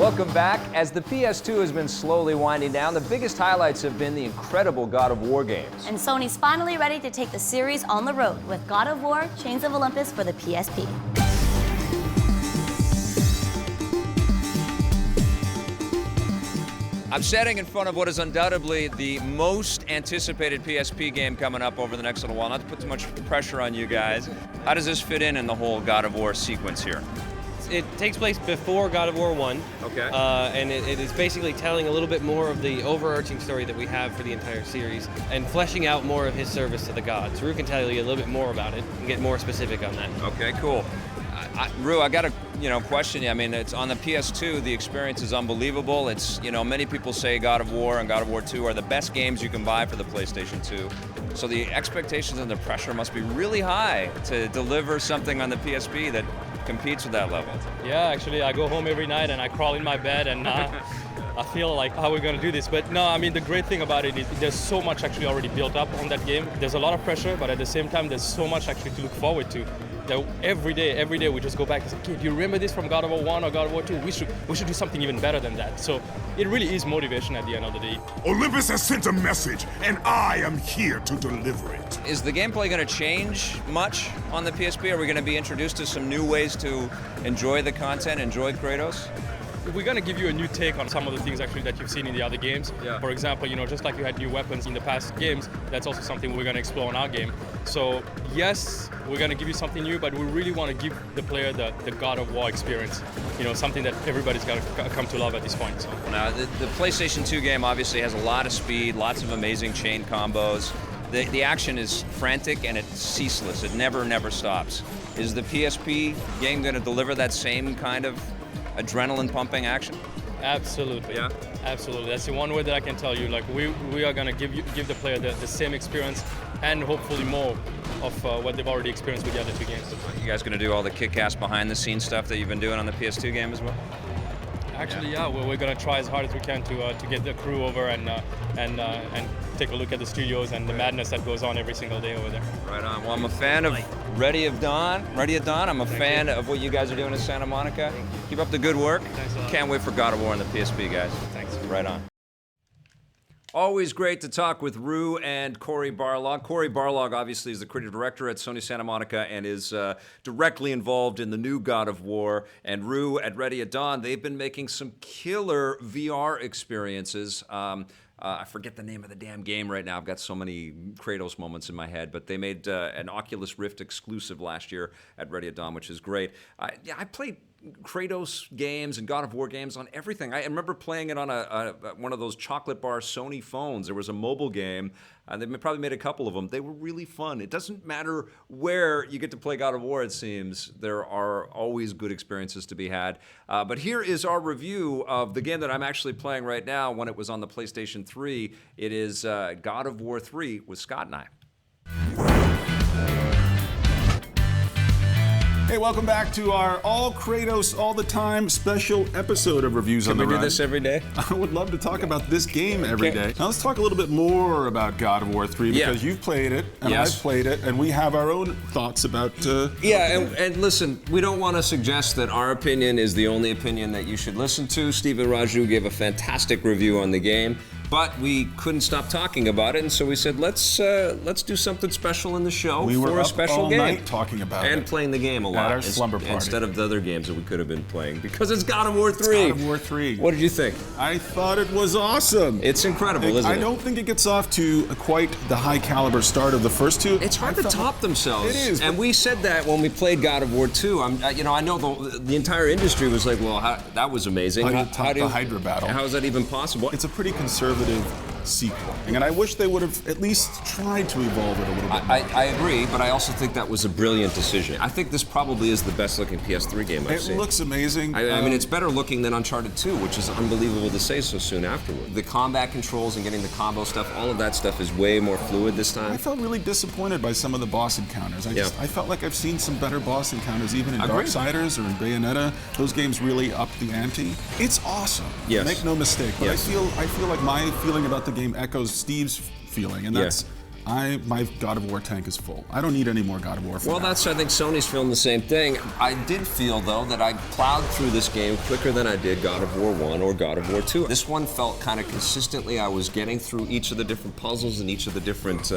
Welcome back. As the PS2 has been slowly winding down, the biggest highlights have been the incredible God of War games. And Sony's finally ready to take the series on the road with God of War, Chains of Olympus for the PSP. I'm standing in front of what is undoubtedly the most anticipated PSP game coming up over the next little while. Not to put too much pressure on you guys. How does this fit in the whole God of War sequence here? It takes place before God of War 1. Okay. And it is basically telling a little bit more of the overarching story that we have for the entire series and fleshing out more of his service to the gods. Rue can tell you a little bit more about it and get more specific on that. Okay, cool. Rue, I got a question you. I mean, it's on the PS2. The experience is unbelievable. It's many people say God of War and God of War 2 are the best games you can buy for the PlayStation 2. So the expectations and the pressure must be really high to deliver something on the PSP that competes with that level. Yeah, actually, I go home every night and I crawl in my bed and I feel like, how are we going to do this? But no, I mean, the great thing about it is there's so much actually already built up on that game. There's a lot of pressure, but at the same time, there's so much actually to look forward to. That every day we just go back and say, okay, do you remember this from God of War 1 or God of War 2? We should do something even better than that. So it really is motivation at the end of the day. Olympus has sent a message, and I am here to deliver it. Is the gameplay going to change much on the PSP? Are we going to be introduced to some new ways to enjoy the content, enjoy Kratos? We're going to give you a new take on some of the things actually that you've seen in the other games. Yeah. For example, just like you had new weapons in the past games, that's also something we're going to explore in our game. So yes, we're going to give you something new, but we really want to give the player the God of War experience. Something that everybody's got to come to love at this point. So. Now, the PlayStation 2 game obviously has a lot of speed, lots of amazing chain combos. The action is frantic and it's ceaseless. It never stops. Is the PSP game going to deliver that same kind of adrenaline pumping action? Absolutely. Yeah. Absolutely. That's the one way that I can tell you. Like we are going to give the player the same experience and hopefully more of what they've already experienced with the other two games. You guys going to do all the kick-ass behind-the-scenes stuff that you've been doing on the PS2 game as well? Actually, yeah. We're going to try as hard as we can to get the crew over and take a look at the studios and the madness that goes on every single day over there. Right on. Well, I'm a fan of Ready at Dawn. I'm a fan of what you guys are doing in Santa Monica. Keep up the good work. Thanks a lot. Can't wait for God of War on the PSP, guys. Thanks. Right on. Always great to talk with Rue and Cory Barlog. Cory Barlog obviously is the creative director at Sony Santa Monica and is directly involved in the new God of War. And Rue at Ready at Dawn, they've been making some killer VR experiences. I forget the name of the damn game right now. I've got so many Kratos moments in my head, but they made an Oculus Rift exclusive last year at Ready at Dawn, which is great. I played Kratos games and God of War games on everything. I remember playing it on one of those chocolate bar Sony phones. There was a mobile game. They probably made a couple of them. They were really fun. It doesn't matter where you get to play God of War, it seems. There are always good experiences to be had. But here is our review of the game that I'm actually playing right now when it was on the PlayStation 3. It is God of War 3 with Scott and I. Hey, welcome back to our All Kratos All the Time special episode of Reviews on the Run. Can we do this every day? I would love to talk about this game every day. Now let's talk a little bit more about God of War 3 because you've played it and I've played it and we have our own thoughts about and listen, we don't want to suggest that our opinion is the only opinion that you should listen to. Stephen Raju gave a fantastic review on the game, but we couldn't stop talking about it, and so we said let's do something special in the show for a special game. Night talking about and playing the game a lot at our slumber party instead of the other games that we could have been playing because it's God of War 3. It's God of War 3. What did you think? I thought it was awesome. It's incredible, isn't it? I don't think it gets off to quite the high caliber start of the first two. It's hard to top themselves. It is, and we said that when we played God of War 2. I know the entire industry was like, well, that was amazing. How do you top the Hydra battle? How is that even possible? It's a pretty conservative sequel, and I wish they would have at least tried to evolve it a little bit more. I agree, but I also think that was a brilliant decision. I think this probably is the best looking PS3 game I've seen. It looks amazing. I mean, it's better looking than Uncharted 2, which is unbelievable to say so soon afterward. The combat controls and getting the combo stuff, all of that stuff is way more fluid this time. I felt really disappointed by some of the boss encounters. I felt like I've seen some better boss encounters even in Darksiders or in Bayonetta. Those games really upped the ante. It's awesome. Yes. Make no mistake. But I feel like my feeling about the game echoes Steve's feeling, and that's my God of War tank is full. I don't need any more God of War. Well, I think Sony's feeling the same thing. I did feel though that I plowed through this game quicker than I did God of War 1 or God of War 2. This one felt kind of consistently. I was getting through each of the different puzzles and each of the different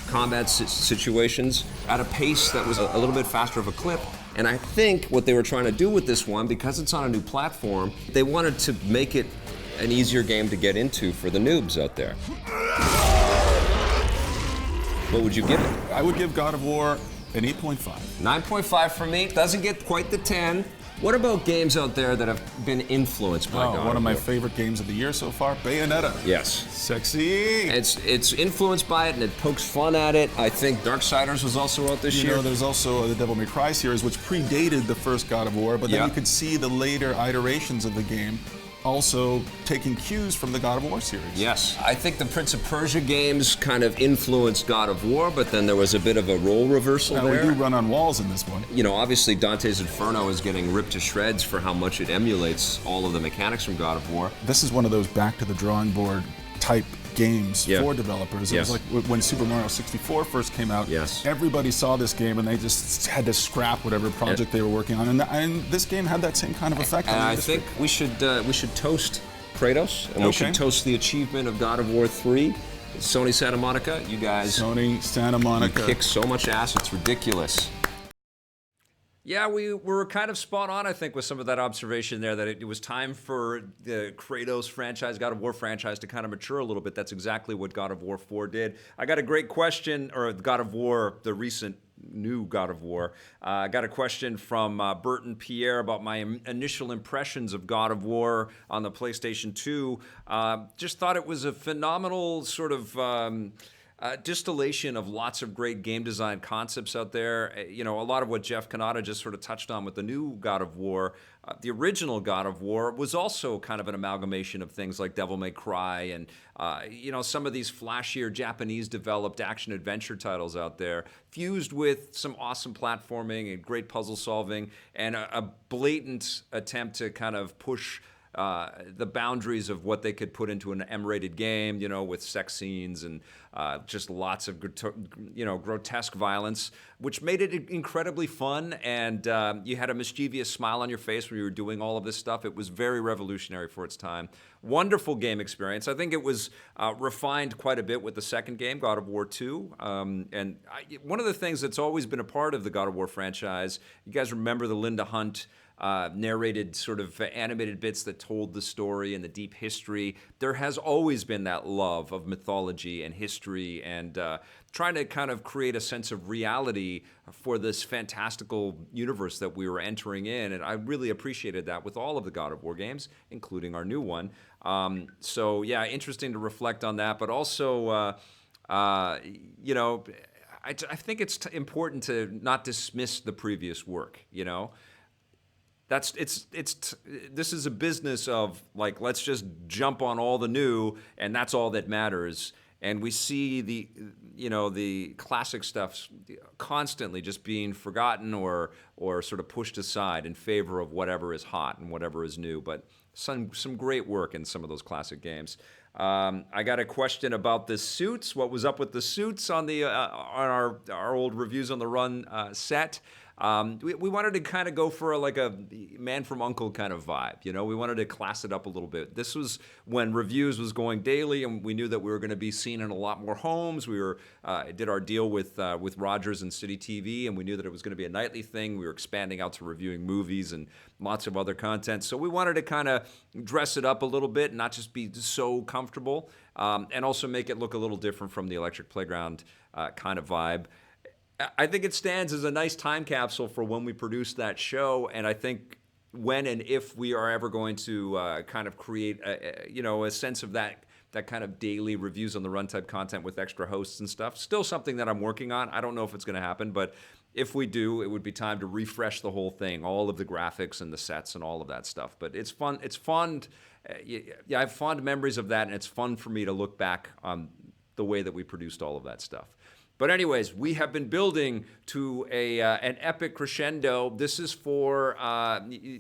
combat situations at a pace that was a little bit faster of a clip. And I think what they were trying to do with this one, because it's on a new platform, they wanted to make it an easier game to get into for the noobs out there. What would you give it? I would give God of War an 8.5. 9.5 for me. Doesn't get quite the 10. What about games out there that have been influenced by God of War? One of my favorite games of the year so far, Bayonetta. Yes. Sexy. It's influenced by it and it pokes fun at it. I think Darksiders was also out this year. There's also the Devil May Cry series, which predated the first God of War, but then you could see the later iterations of the game also taking cues from the God of War series. Yes. I think the Prince of Persia games kind of influenced God of War, but then there was a bit of a role reversal there. We do run on walls in this one. Obviously Dante's Inferno is getting ripped to shreds for how much it emulates all of the mechanics from God of War. This is one of those back to the drawing board type games for developers. It was like when Super Mario 64 first came out, everybody saw this game and they just had to scrap whatever project they were working on, and this game had that same kind of effect on the industry. I think we should toast Kratos, and we should toast the achievement of God of War 3. Sony Santa Monica, you guys. Sony Santa Monica. You kick so much ass, it's ridiculous. Yeah, we were kind of spot on, I think, with some of that observation there, that it was time for the Kratos franchise, God of War franchise, to kind of mature a little bit. That's exactly what God of War 4 did. I got a great question, or God of War, the recent new God of War. I got a question from Burton Pierre about my initial impressions of God of War on the PlayStation 2. Just thought it was a phenomenal sort of distillation of lots of great game design concepts out there. A lot of what Jeff Cannata just sort of touched on with the new God of War. The original God of War was also kind of an amalgamation of things like Devil May Cry and, some of these flashier Japanese-developed action-adventure titles out there, fused with some awesome platforming and great puzzle solving and a blatant attempt to kind of push the boundaries of what they could put into an M-rated game, with sex scenes and just lots of, grotesque violence, which made it incredibly fun. And you had a mischievous smile on your face when you were doing all of this stuff. It was very revolutionary for its time. Wonderful game experience. I think it was refined quite a bit with the second game, God of War 2. One of the things that's always been a part of the God of War franchise, you guys remember the Linda Hunt narrated sort of animated bits that told the story and the deep history. There has always been that love of mythology and history and trying to kind of create a sense of reality for this fantastical universe that we were entering in. And I really appreciated that with all of the God of War games, including our new one. So yeah, interesting to reflect on that, but also, I think it's important to not dismiss the previous work, This is a business of like, let's just jump on all the new and that's all that matters. and we see the classic stuff constantly just being forgotten or sort of pushed aside in favor of whatever is hot and whatever is new. But some great work in some of those classic games. I got a question about the suits. What was up with the suits on our old Reviews on the Run set? We wanted to kind of go for a Man from U.N.C.L.E. kind of vibe. We wanted to class it up a little bit. This was when Reviews was going daily, and we knew that we were going to be seen in a lot more homes. We did our deal with Rogers and City TV, and we knew that it was going to be a nightly thing. We were expanding out to reviewing movies and lots of other content. So we wanted to kind of dress it up a little bit, and not just be so comfortable, and also make it look a little different from the Electric Playground kind of vibe. I think it stands as a nice time capsule for when we produce that show, and I think when and if we are ever going to kind of create a sense of that kind of daily Reviews on the Run type content with extra hosts and stuff. Still something that I'm working on. I don't know if it's going to happen, but if we do, it would be time to refresh the whole thing, all of the graphics and the sets and all of that stuff. But it's fun. It's fun. I have fond memories of that, and it's fun for me to look back on the way that we produced all of that stuff. But anyways, we have been building to an epic crescendo. This is for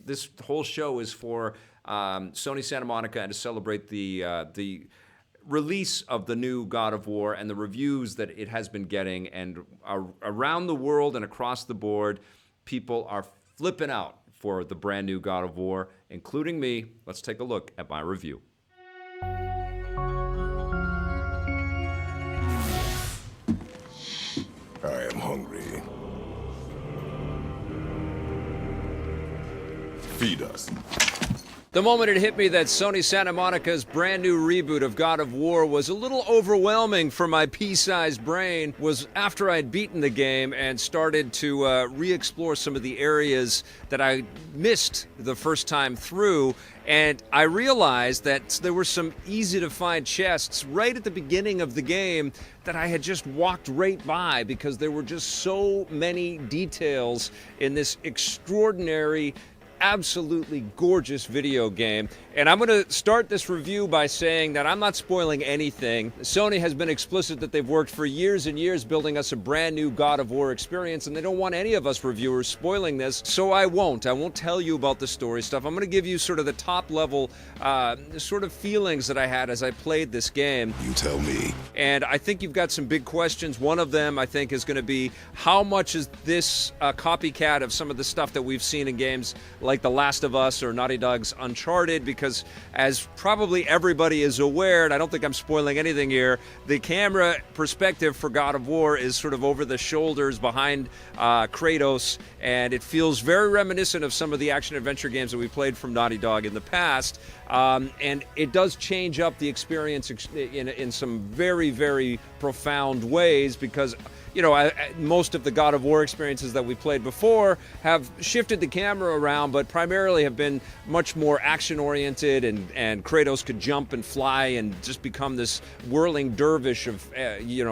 this whole show is for Sony Santa Monica, and to celebrate the release of the new God of War and the reviews that it has been getting. And around the world and across the board, people are flipping out for the brand new God of War, including me. Let's take a look at my review. I am hungry. Feed us. The moment it hit me that Sony Santa Monica's brand new reboot of God of War was a little overwhelming for my pea-sized brain was after I'd beaten the game and started to re-explore some of the areas that I missed the first time through. And I realized that there were some easy-to-find chests right at the beginning of the game that I had just walked right by because there were just so many details in this extraordinary, absolutely gorgeous video game. And I'm going to start this review by saying that I'm not spoiling anything. Sony has been explicit that they've worked for years and years building us a brand new God of War experience, and they don't want any of us reviewers spoiling this, so I won't tell you about the story stuff. I'm going to give you sort of the top level sort of feelings that I had as I played this game. You tell me. And I think you've got some big questions. One of them, I think, is going to be how much is this a copycat of some of the stuff that we've seen in games like The Last of Us or Naughty Dog's Uncharted? Because as probably everybody is aware, and I don't think I'm spoiling anything here, the camera perspective for God of War is sort of over the shoulders behind Kratos, and it feels very reminiscent of some of the action-adventure games that we played from Naughty Dog in the past. And it does change up the experience in some very, very profound ways because, most of the God of War experiences that we played before have shifted the camera around, but primarily have been much more action-oriented, and Kratos could jump and fly and just become this whirling dervish of,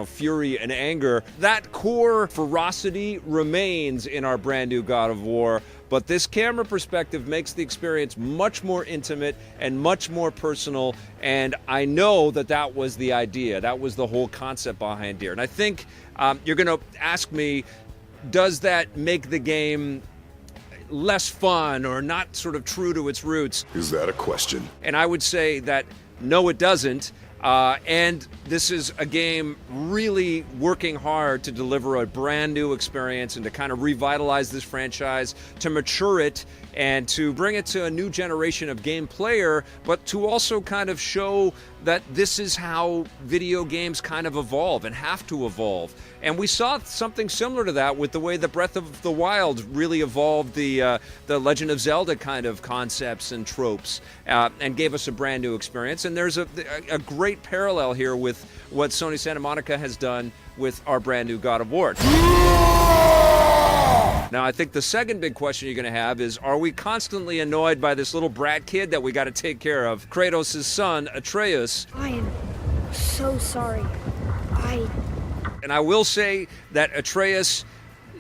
fury and anger. That core ferocity remains in our brand new God of War, but this camera perspective makes the experience much more intimate and much more personal, and I know that was the idea. That was the whole concept behind here. And I think you're going to ask me, does that make the game less fun or not sort of true to its roots? Is that a question? And I would say that no, it doesn't. And this is a game really working hard to deliver a brand new experience and to kind of revitalize this franchise, to mature it, and to bring it to a new generation of game player, but to also kind of show that this is how video games kind of evolve and have to evolve. And we saw something similar to that with the way that Breath of the Wild really evolved the Legend of Zelda kind of concepts and tropes, and gave us a brand new experience. And there's a great parallel here with what Sony Santa Monica has done with our brand new God of War. Now, I think the second big question you're going to have is, are we constantly annoyed by this little brat kid that we got to take care of, Kratos' son, Atreus? I am so sorry. And I will say that Atreus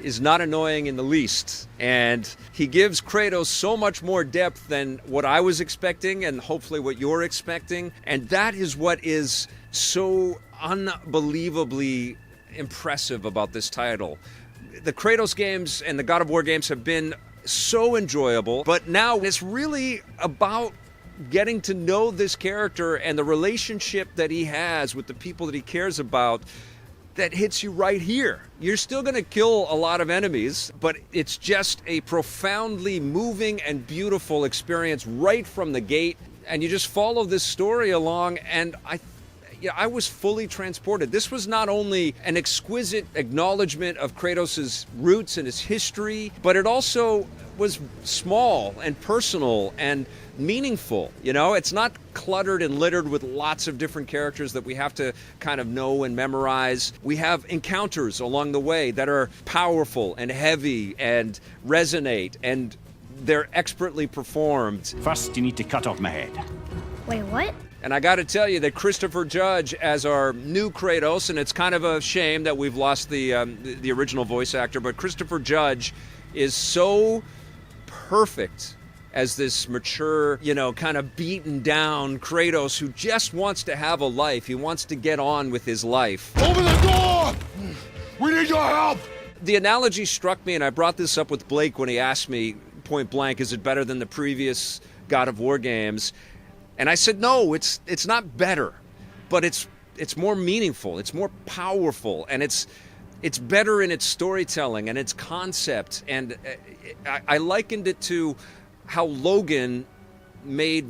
is not annoying in the least. And he gives Kratos so much more depth than what I was expecting and hopefully what you're expecting. And that is what is so unbelievably impressive about this title. The Kratos games and the God of War games have been so enjoyable, but now it's really about getting to know this character and the relationship that he has with the people that he cares about that hits you right here. You're still going to kill a lot of enemies, but it's just a profoundly moving and beautiful experience right from the gate. And you just follow this story along, and I was fully transported. This was not only an exquisite acknowledgement of Kratos' roots and his history, but it also was small and personal and meaningful. You know, it's not cluttered and littered with lots of different characters that we have to kind of know and memorize. We have encounters along the way that are powerful and heavy and resonate, and they're expertly performed. First, you need to cut off my head. Wait, what? And I got to tell you that Christopher Judge as our new Kratos, and it's kind of a shame that we've lost the original voice actor, but Christopher Judge is so perfect as this mature, kind of beaten down Kratos who just wants to have a life. He wants to get on with his life. Open the door! We need your help! The analogy struck me, and I brought this up with Blake when he asked me point blank, is it better than the previous God of War games? And I said, no, it's not better, but it's more meaningful, it's more powerful, and it's better in its storytelling and its concept. And I likened it to how Logan made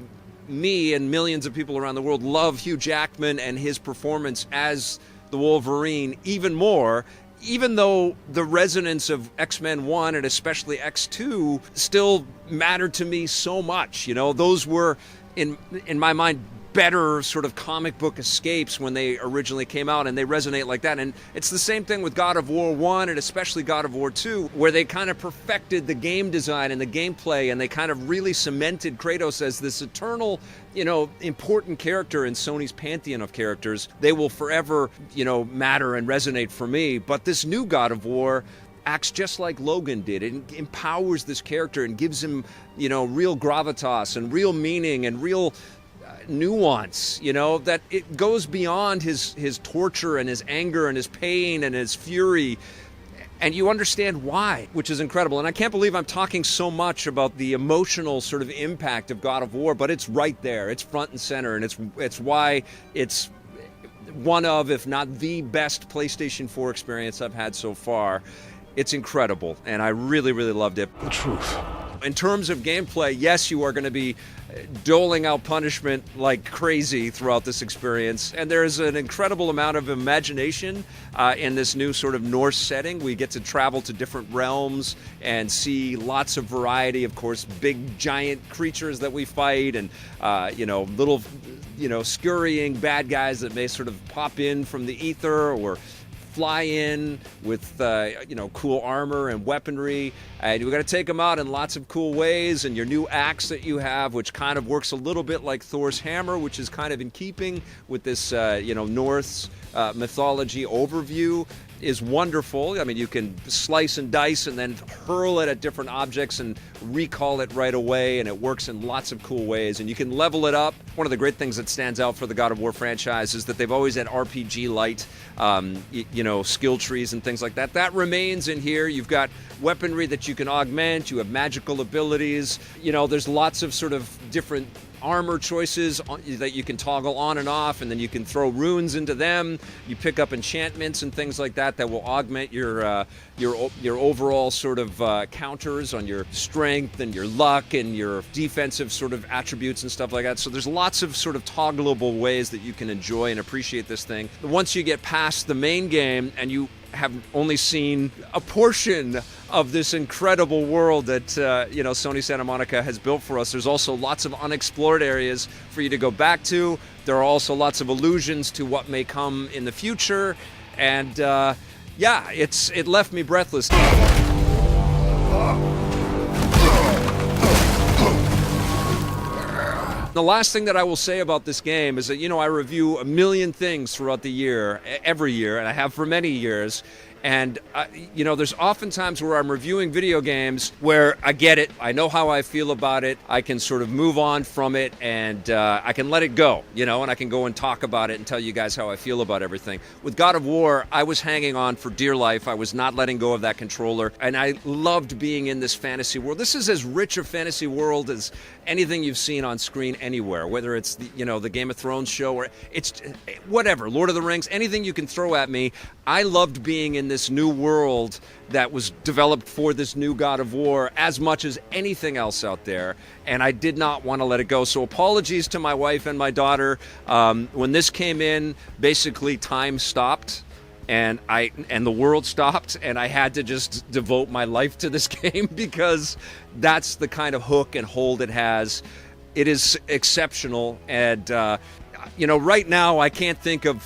me and millions of people around the world love Hugh Jackman and his performance as the Wolverine even more, even though the resonance of X-Men 1 and especially X2 still mattered to me so much. Those were, in my mind, better sort of comic book escapes when they originally came out, and they resonate like that. And it's the same thing with God of War 1 and especially God of War 2, where they kind of perfected the game design and the gameplay, and they kind of really cemented Kratos as this eternal, important character in Sony's pantheon of characters. They will forever, matter and resonate for me. But this new God of War acts just like Logan did. It empowers this character and gives him, real gravitas and real meaning and real nuance, that it goes beyond his torture and his anger and his pain and his fury, and you understand why, which is incredible. And I can't believe I'm talking so much about the emotional sort of impact of God of War, but it's right there, it's front and center, and it's why it's one of, if not the best PlayStation 4 experience I've had so far. It's incredible, and I really, really loved it. The truth. In terms of gameplay, yes, you are going to be doling out punishment like crazy throughout this experience, and there's an incredible amount of imagination in this new sort of Norse setting. We get to travel to different realms and see lots of variety, of course, big giant creatures that we fight, and little scurrying bad guys that may sort of pop in from the ether or fly in with cool armor and weaponry, and we got to take them out in lots of cool ways. And your new axe that you have, which kind of works a little bit like Thor's hammer, which is kind of in keeping with this Norse mythology overview, is wonderful. I mean, you can slice and dice and then hurl it at different objects and recall it right away, and it works in lots of cool ways. And you can level it up. One of the great things that stands out for the God of War franchise is that they've always had RPG-light, skill trees and things like that. That remains in here. You've got weaponry that you can augment. You have magical abilities. There's lots of sort of different armor choices that you can toggle on and off, and then you can throw runes into them. You pick up enchantments and things like that will augment your overall sort of counters on your strength and your luck and your defensive sort of attributes and stuff like that. So there's lots of sort of toggleable ways that you can enjoy and appreciate this thing. Once you get past the main game and you have only seen a portion of this incredible world that Sony Santa Monica has built for us, there's also lots of unexplored areas for you to go back to. There are also lots of allusions to what may come in the future, and it left me breathless. The last thing that I will say about this game is that, I review a million things throughout the year, every year, and I have for many years. And, you know, there's often times where I'm reviewing video games where I get it, I know how I feel about it, I can sort of move on from it, and I can let it go, you know, and I can go and talk about it and tell you guys how I feel about everything. With God of War, I was hanging on for dear life. I was not letting go of that controller, and I loved being in this fantasy world. This is as rich a fantasy world as anything you've seen on screen anywhere, whether it's the, you know, the Game of Thrones show or it's whatever, Lord of the Rings, anything you can throw at me. I loved being in this new world that was developed for this new God of War as much as anything else out there, and I did not want to let it go. So apologies to my wife and my daughter. When this came in, basically time stopped. And the world stopped, and I had to just devote my life to this game because that's the kind of hook and hold it has. It is exceptional, and you know, right now I can't think of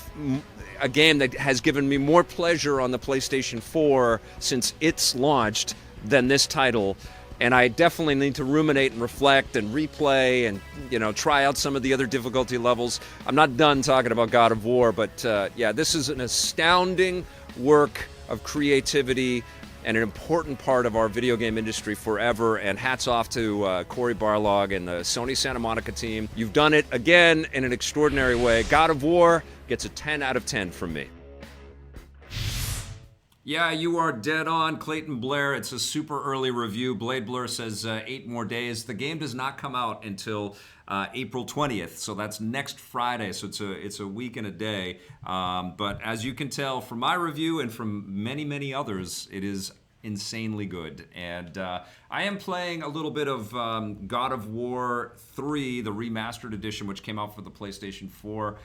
a game that has given me more pleasure on the PlayStation 4 since it's launched than this title. And I definitely need to ruminate and reflect and replay and, you know, try out some of the other difficulty levels. I'm not done talking about God of War, but yeah, this is an astounding work of creativity and an important part of our video game industry forever. And hats off to Cory Barlog and the Sony Santa Monica team. You've done it again in an extraordinary way. God of War gets a 10 out of 10 from me. Yeah, you are dead on, Clayton Blair. It's a super early review. Blade Blur says 8 more days. The game does not come out until April 20th, so that's next Friday. So it's a week and a day. But as you can tell from my review and from many, many others, it is insanely good. And I am playing a little bit of God of War 3, the Remastered edition, which came out for the PlayStation 4.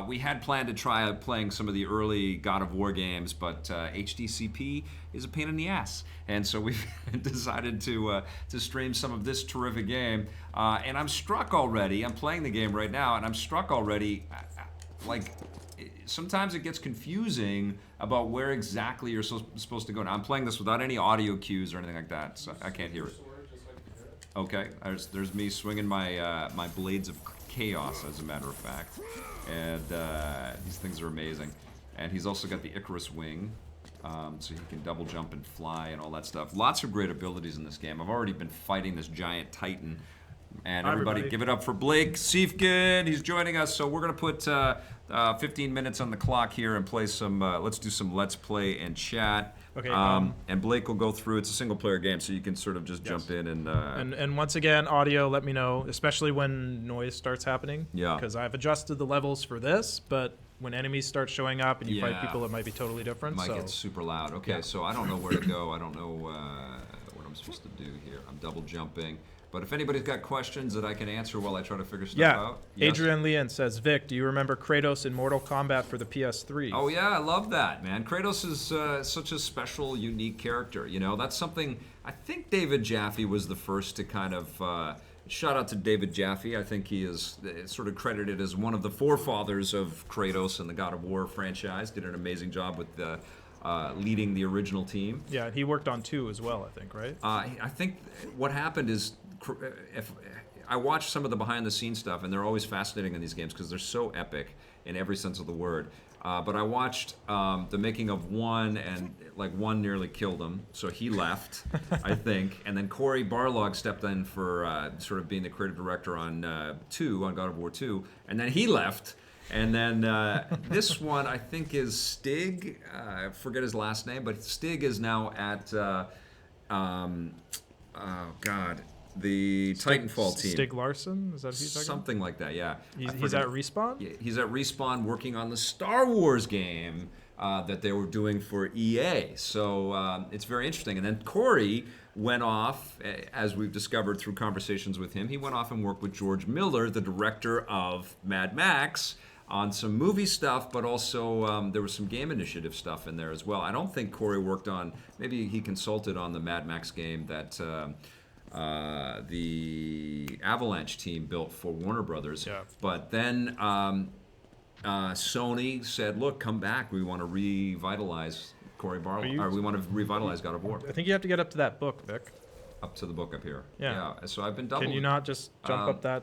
We had planned to try playing some of the early God of War games, but HDCP is a pain in the ass. And so we've decided to stream some of this terrific game. And I'm struck already. I'm playing the game right now, and I'm struck already. Like, sometimes it gets confusing about where exactly you're supposed to go. Now, I'm playing this without any audio cues or anything like that, so I can't hear it. Okay, there's me swinging my my blades of chaos, as a matter of fact. And these things are amazing. And he's also got the Icarus wing, so he can double jump and fly and all that stuff. Lots of great abilities in this game. I've already been fighting this giant titan. And everybody give it up for Blake Siefkin. He's joining us. So we're going to put 15 minutes on the clock here and play some, let's do some Let's Play and chat. Okay. And Blake will go through. It's a single-player game, so you can sort of just jump in and... And once again, audio, let me know, especially when noise starts happening. Yeah. Because I've adjusted the levels for this, but when enemies start showing up and you fight people, it might be totally different. Might get super loud. Okay, so I don't know where to go. I don't know what I'm supposed to do here. I'm double jumping. But if anybody's got questions that I can answer while I try to figure stuff out. Yes. Adrian Leon says, Vic, do you remember Kratos in Mortal Kombat for the PS3? Oh, yeah, I love that, man. Kratos is such a special, unique character. You know, that's something, I think David Jaffe was the first to kind of, shout out to David Jaffe. I think he is sort of credited as one of the forefathers of Kratos and the God of War franchise. Did an amazing job with leading the original team. Yeah, he worked on 2 as well, I think, right? I think what happened is, if I watch some of the behind-the-scenes stuff, and they're always fascinating in these games because they're so epic in every sense of the word. But I watched the making of 1, and like 1 nearly killed him, so he left, I think. And then Cory Barlog stepped in for sort of being the creative director on 2, on God of War 2, and then he left. And then this one, I think, is Stig. I forget his last name, but Stig is now at, oh, God, the Titanfall team. Stig Larsson? Is that who you're talking Something like that, yeah. He's at Respawn? Yeah, he's at Respawn working on the Star Wars game that they were doing for EA. So it's very interesting. And then Cory went off, as we've discovered through conversations with him, he went off and worked with George Miller, the director of Mad Max, on some movie stuff, but also there was some game initiative stuff in there as well. I don't think Cory worked on, maybe he consulted on the Mad Max game that the Avalanche team built for Warner Brothers. Yeah. But then Sony said, look, come back. We want to revitalize Cory Barlog, or we want to revitalize God of War. I think you have to get up to that book, Vic. Up to the book up here. Yeah. So I've been double. Can you not just jump up that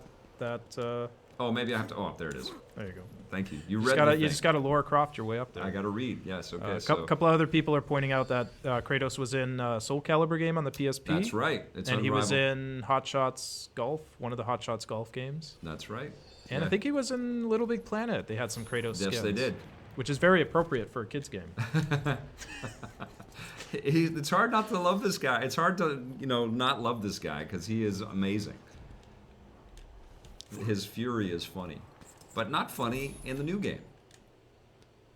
Oh, maybe I have to. Oh, there it is. There you go. Thank you. You just got to Laura Croft your way up there. I got to read. Yes. Okay. A couple of other people are pointing out that Kratos was in Soul Calibur game on the PSP. That's right. And he was in Hot Shots Golf, one of the Hot Shots Golf games. That's right. And I think he was in Little Big Planet. They had some Kratos skins. Yes, they did. Which is very appropriate for a kid's game. It's hard not to love this guy. It's hard to, not love this guy because he is amazing. His fury is funny, but not funny in the new game.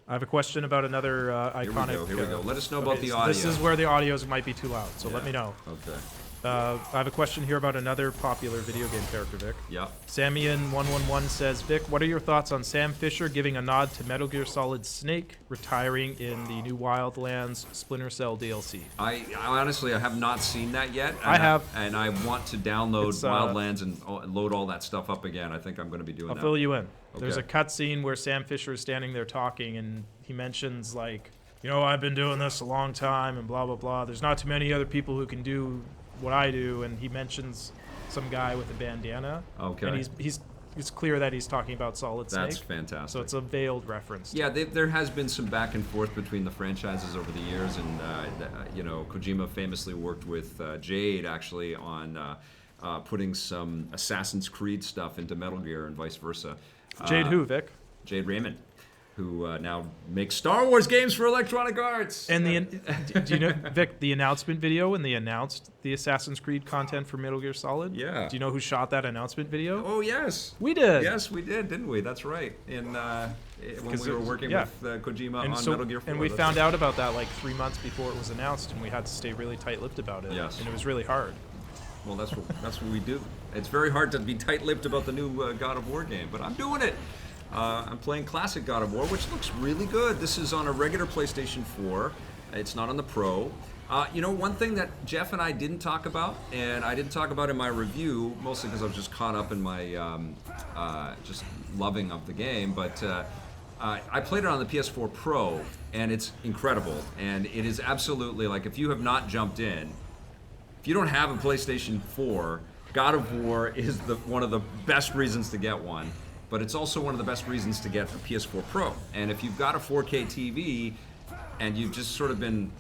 I have a question about another iconic... Here we go. Let us know about the audio. This is where the audios might be too loud, so let me know. Okay. I have a question here about another popular video game character, Vic. Yeah. Samian111 says, Vic, what are your thoughts on Sam Fisher giving a nod to Metal Gear Solid Snake retiring in the new Wildlands Splinter Cell DLC? I honestly, I have not seen that yet. I have. And I want to download Wildlands and load all that stuff up again. I think I'm going to be doing that. I'll fill you in. Okay. There's a cutscene where Sam Fisher is standing there talking, and he mentions, like, I've been doing this a long time, and blah, blah, blah. There's not too many other people who can do what I do, and he mentions some guy with a bandana. Okay. And it's clear that he's talking about Solid Snake. That's fantastic. So it's a veiled reference. Yeah, there has been some back and forth between the franchises over the years, and Kojima famously worked with Jade actually on putting some Assassin's Creed stuff into Metal Gear and vice versa. Jade who, Vic? Jade Raymond, who now makes Star Wars games for Electronic Arts. And do you know, Vic, the announcement video when they announced the Assassin's Creed content for Metal Gear Solid? Yeah. Do you know who shot that announcement video? Oh, yes. We did. Yes, we did, didn't we? That's right. When we were working with Kojima on Metal Gear 4. And we found out about that like 3 months before it was announced, and we had to stay really tight-lipped about it. Yes. And it was really hard. Well, that's what we do. It's very hard to be tight-lipped about the new God of War game, but I'm doing it. I'm playing classic God of War, which looks really good. This is on a regular PlayStation 4. It's not on the Pro. One thing that Jeff and I didn't talk about, and I didn't talk about in my review, mostly because I was just caught up in my just loving of the game, but I played it on the PS4 Pro, and it's incredible. And it is absolutely, like, if you have not jumped in, if you don't have a PlayStation 4, God of War is one of the best reasons to get one. But it's also one of the best reasons to get a PS4 Pro. And if you've got a 4K TV and you've just sort of been,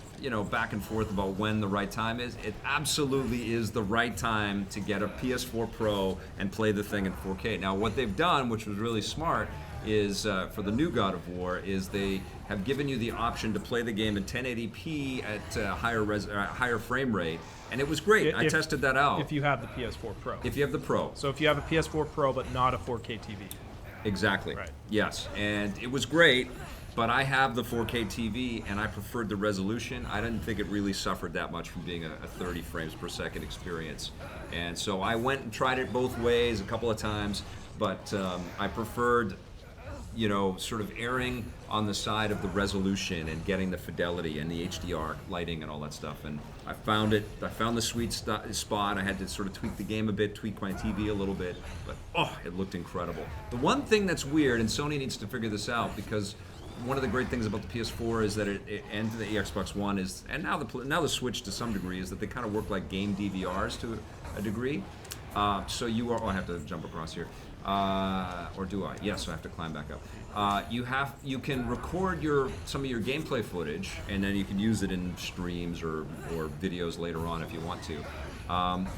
back and forth about when the right time is, it absolutely is the right time to get a PS4 Pro and play the thing in 4K. Now, what they've done, which was really smart, is for the new God of War, is they have given you the option to play the game in 1080p at higher frame rate. And it was great. I tested that out. If you have the PS4 Pro. If you have the Pro. So if you have a PS4 Pro but not a 4K TV. Exactly. Right. Yes. And it was great, but I have the 4K TV and I preferred the resolution. I didn't think it really suffered that much from being a 30 frames per second experience. And so I went and tried it both ways a couple of times, but I preferred sort of erring on the side of the resolution and getting the fidelity and the HDR lighting and all that stuff. And I found the sweet spot. I had to sort of tweak the game a bit, tweak my TV a little bit, but it looked incredible. The one thing that's weird, and Sony needs to figure this out, because one of the great things about the PS4 is that and the Xbox One is, and now the Switch to some degree, is that they kind of work like game DVRs to a degree. So you are, I have to jump across here. Or do I? Yes, I have to climb back up. You can record some of your gameplay footage, and then you can use it in streams or videos later on if you want to.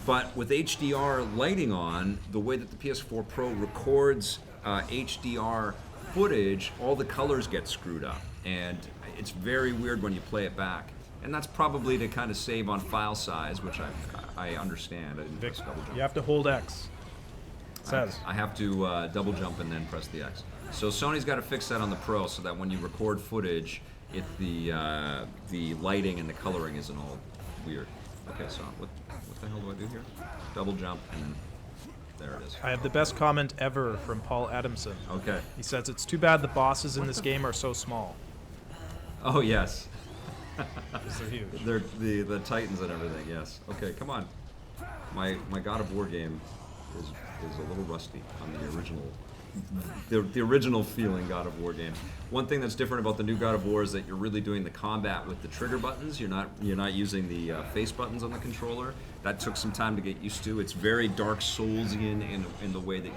But with HDR lighting on, the way that the PS4 Pro records HDR footage, all the colors get screwed up, and it's very weird when you play it back. And that's probably to kind of save on file size, which I understand. I didn't press double jump. You have to hold X. I have to double jump and then press the X. So Sony's got to fix that on the Pro so that when you record footage, the lighting and the coloring isn't all weird. Okay, so what the hell do I do here? Double jump and then there it is. I have the best comment ever from Paul Adamson. Okay. He says, it's too bad the bosses in this game are so small. Oh, yes. Because they're huge. They're the Titans and everything, yes. Okay, come on. My God of War game is a little rusty on the original, the original feeling God of War game. One thing that's different about the new God of War is that you're really doing the combat with the trigger buttons. You're not using the face buttons on the controller. That took some time to get used to. It's very Dark Soulsian in the way that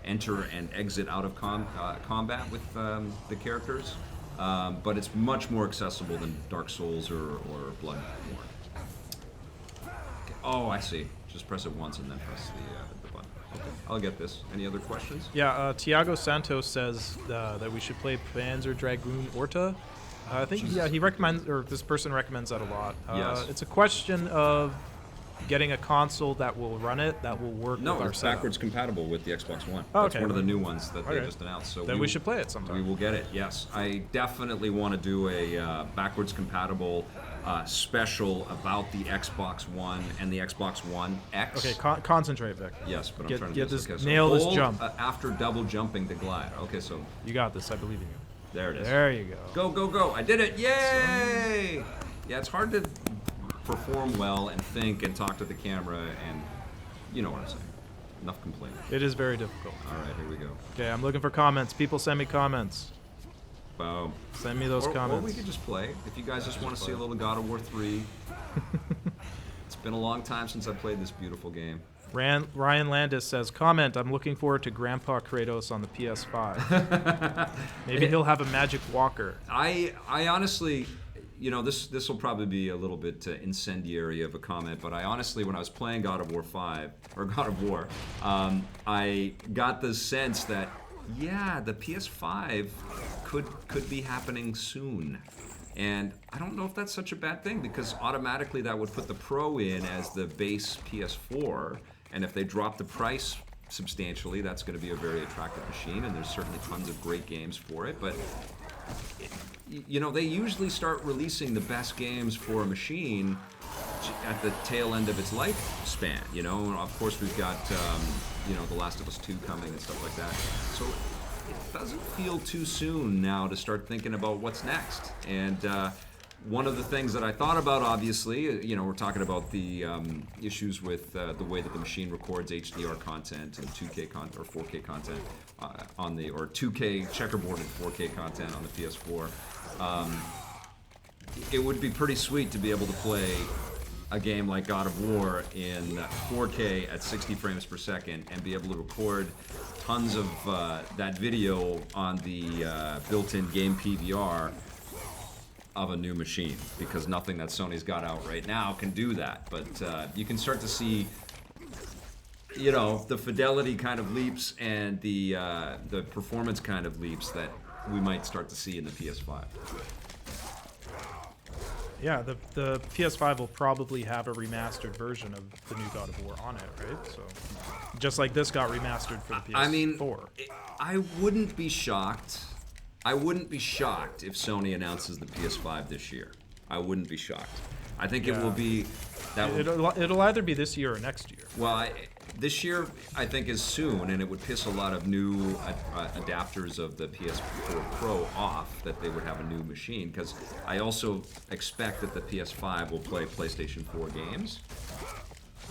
enter and exit out of combat with the characters. But it's much more accessible than Dark Souls or Bloodborne. Okay. Oh, I see. Just press it once and then press the button. Okay, I'll get this. Any other questions? Yeah, Tiago Santos says that we should play Panzer Dragoon Orta. I think, yeah, he recommends, or this person recommends that a lot. Yes. It's a question of getting a console that will run it, that will work with our it's setup. backwards compatible with the Xbox One. Oh, That's okay. one of the new ones that they just announced. So then we should play it sometime. We will get it, yes. I definitely want to do a backwards compatible special about the Xbox One and the Xbox One X. Okay, concentrate, Vic. Yes, but I'm trying to get do this. Okay, so nail this hold, jump. After double jumping to glide. Okay, so you got this. I believe in you. There it is. There you go. Go, go, go. I did it. Yay! Yeah, it's hard to perform well and think and talk to the camera, and you know what I'm saying. Enough complaining. It is very difficult. All right, here we go. Okay, I'm looking for comments. People send me comments. Boom. Send me those comments. Or we could just play. If you guys just want to see a little God of War 3. It's been a long time since I played this beautiful game. Ryan Landis says, comment, I'm looking forward to Grandpa Kratos on the PS5. Maybe he'll have a magic walker. I honestly, you know, this will probably be a little bit incendiary of a comment, but I honestly, when I was playing God of War 5, or God of War, I got the sense that, yeah, the PS5 could be happening soon. And I don't know if that's such a bad thing, because automatically that would put the Pro in as the base PS4, and if they drop the price substantially, that's going to be a very attractive machine, and there's certainly tons of great games for it. But you know, they usually start releasing the best games for a machine at the tail end of its lifespan. You know, and of course we've got you know, The Last of Us 2 coming and stuff like that. So it doesn't feel too soon now to start thinking about what's next. And one of the things that I thought about, obviously, you know, we're talking about the issues with the way that the machine records HDR content and 2K content or 4K content on the, or 2K checkerboard and 4K content on the PS4. It would be pretty sweet to be able to play a game like God of War in 4K at 60 frames per second and be able to record tons of that video on the built-in game PVR of a new machine, because nothing that Sony's got out right now can do that. But you can start to see, you know, the fidelity kind of leaps and the performance kind of leaps that we might start to see in the PS5. Yeah, the PS5 will probably have a remastered version of the new God of War on it, right? So, just like this got remastered for the PS4. I mean, I wouldn't be shocked. I wouldn't be shocked if Sony announces the PS5 this year. I wouldn't be shocked. I think it will be. It'll either be this year or next year. Well, this year I think is soon, and it would piss a lot of new adapters of the PS4 Pro off that they would have a new machine, because I also expect that the PS5 will play PlayStation 4 games.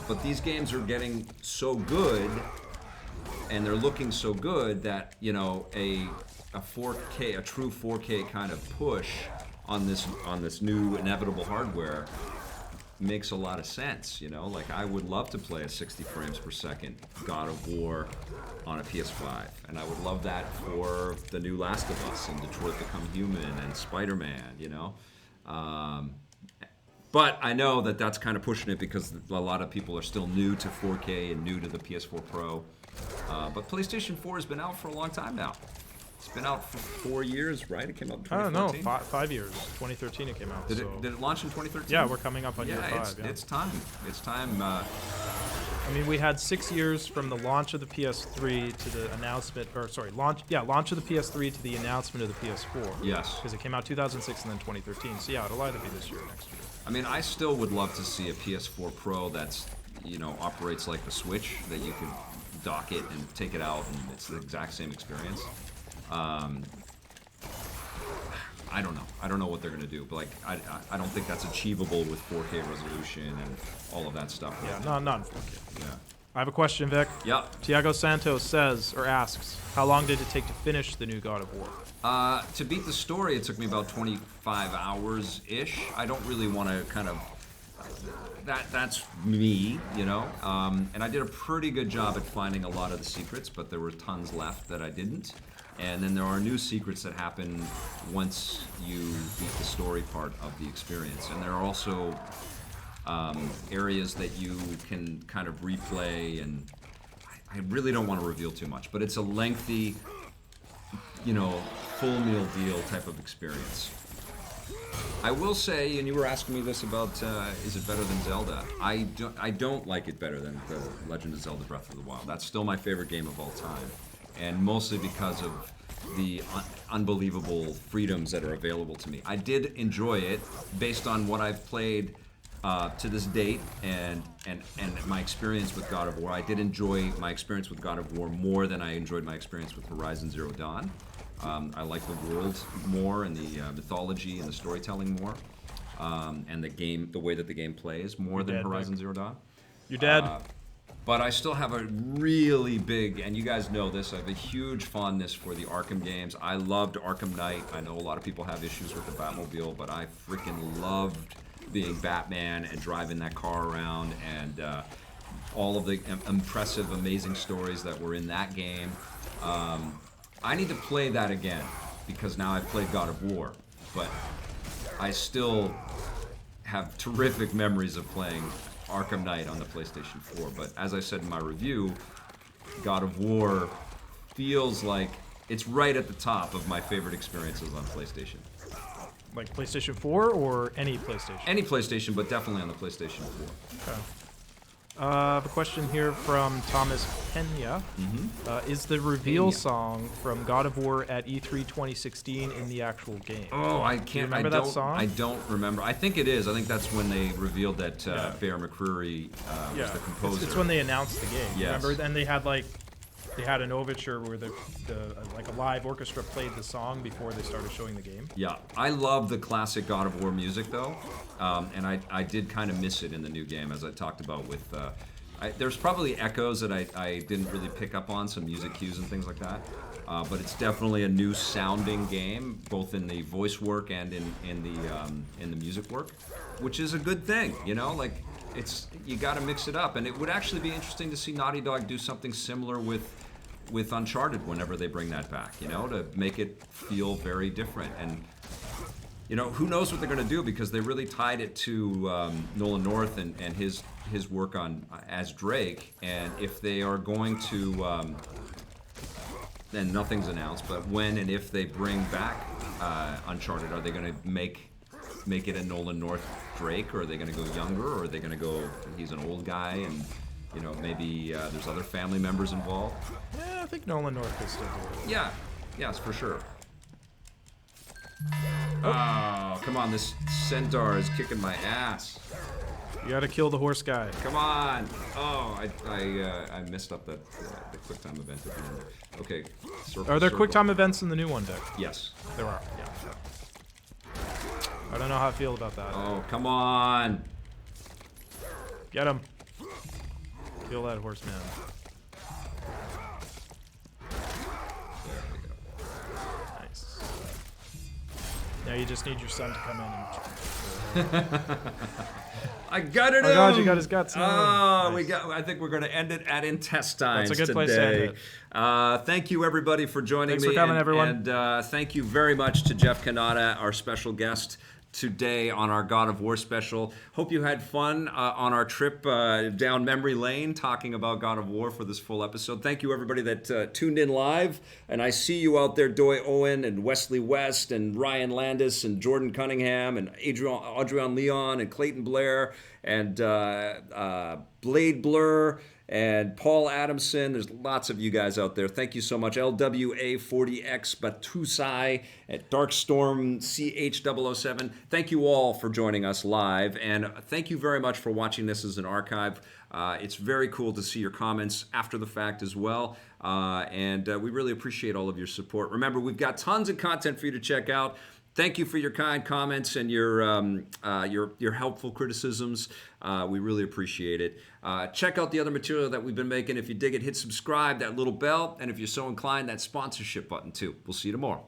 But these games are getting so good, and they're looking so good that, you know, a 4K, a true 4K kind of push on this new inevitable hardware makes a lot of sense. You know, like, I would love to play a 60 frames per second God of War on a PS5, and I would love that for the new Last of Us and Detroit Become Human and Spider-Man, you know. But I know that that's kind of pushing it, because a lot of people are still new to 4K and new to the PS4 Pro. But PlayStation 4 has been out for a long time now. It's been out for 4 years, right? It came out in 2013? I don't know, 5 years. 2013 it came out. Did it launch in 2013? Yeah, we're coming up on year 5. It's time. It's time. I mean, we had 6 years from the launch of the PS3 to the announcement, launch of the PS3 to the announcement of the PS4. Yes. Because it came out 2006 and then 2013. So yeah, it'll either be this year or next year. I mean, I still would love to see a PS4 Pro that's, you know, operates like the Switch, that you can dock it and take it out, and it's the exact same experience. I don't know. I don't know what they're going to do, but like, I don't think that's achievable with 4K resolution and all of that stuff. Yeah, not in 4K. Yeah. I have a question, Vic. Yeah. Tiago Santos says, or asks, how long did it take to finish the new God of War? To beat the story, it took me about 25 hours-ish. I don't really want to kind of... that's me, you know. And I did a pretty good job at finding a lot of the secrets, but there were tons left that I didn't. And then there are new secrets that happen once you beat the story part of the experience. And there are also areas that you can kind of replay, and I really don't want to reveal too much, but it's a lengthy, you know, full meal deal type of experience. I will say, and you were asking me this about, is it better than Zelda? I don't like it better than The Legend of Zelda Breath of the Wild. That's still my favorite game of all time. And mostly because of the unbelievable freedoms that are available to me. I did enjoy it based on what I've played to this date and my experience with God of War. I did enjoy my experience with God of War more than I enjoyed my experience with Horizon Zero Dawn. I like the world more and the mythology and the storytelling more, and the way that the game plays more than Horizon Zero Dawn. You're dead. But I still have a really big, and you guys know this, I have a huge fondness for the Arkham games. I loved Arkham Knight. I know a lot of people have issues with the Batmobile, but I freaking loved being Batman and driving that car around, and all of the impressive, amazing stories that were in that game. I need to play that again, because now I've played God of War, but I still have terrific memories of playing Arkham Knight on the PlayStation 4. But as I said in my review, God of War feels like it's right at the top of my favorite experiences on PlayStation. Like PlayStation 4 or any PlayStation? Any PlayStation, but definitely on the PlayStation 4. Okay. I have a question here from Thomas Pena. Is the reveal song from God of War at E3 2016 in the actual game? Oh, I can't. Do you remember that song? I don't remember. I think it is. I think that's when they revealed that Bear McCreary was the composer. It's when they announced the game. Yes. Remember? And they had an overture where like a live orchestra played the song before they started showing the game. Yeah, I love the classic God of War music though, and I did kind of miss it in the new game, as I talked about with. There's probably echoes that I didn't really pick up on, some music cues and things like that, but it's definitely a new sounding game, both in the voice work and in the music work, which is a good thing, you know, like. You got to mix it up, and it would actually be interesting to see Naughty Dog do something similar with Uncharted whenever they bring that back, you know, to make it feel very different. And you know, who knows what they're going to do, because they really tied it to Nolan North and his work on as Drake. And if they are going to, then nothing's announced, but when and if they bring back Uncharted, are they going to make it a Nolan North Drake, or are they going to go younger, or are they going to go he's an old guy and, you know, maybe there's other family members involved? Yeah, I think Nolan North could still do it. Yeah, yes, for sure. Oh, come on, this centaur is kicking my ass. You gotta kill the horse guy. Come on! Oh, I messed up that the quick time event at the end. Okay, circle, Are there circle. quick time events in the new one, Vic? Yes. There are, yeah. I don't know how I feel about that. Oh, come on! Get him. Kill that horseman. There we go. Nice. Now you just need your son to come in and... I got it. Oh God, you got his guts. Oh, Nice. I think we're going to end it at intestines. That's a good today. place to end it. Thank you, everybody, for joining Thanks me. for coming, everyone. And thank you very much to Jeff Cannata, our special guest today on our God of War special. Hope you had fun on our trip down memory lane talking about God of War for this full episode. Thank you, everybody that tuned in live. And I see you out there, Doy Owen and Wesley West and Ryan Landis and Jordan Cunningham and Adrian Leon and Clayton Blair and Blade Blur and Paul Adamson. There's lots of you guys out there. Thank you so much. LWA40X Batusai at Darkstorm CH007. Thank you all for joining us live, and thank you very much for watching this as an archive. It's very cool to see your comments after the fact as well, and we really appreciate all of your support. Remember, we've got tons of content for you to check out. Thank you for your kind comments and your helpful criticisms. We really appreciate it. Check out the other material that we've been making. If you dig it, hit subscribe, that little bell, and if you're so inclined, that sponsorship button too. We'll see you tomorrow.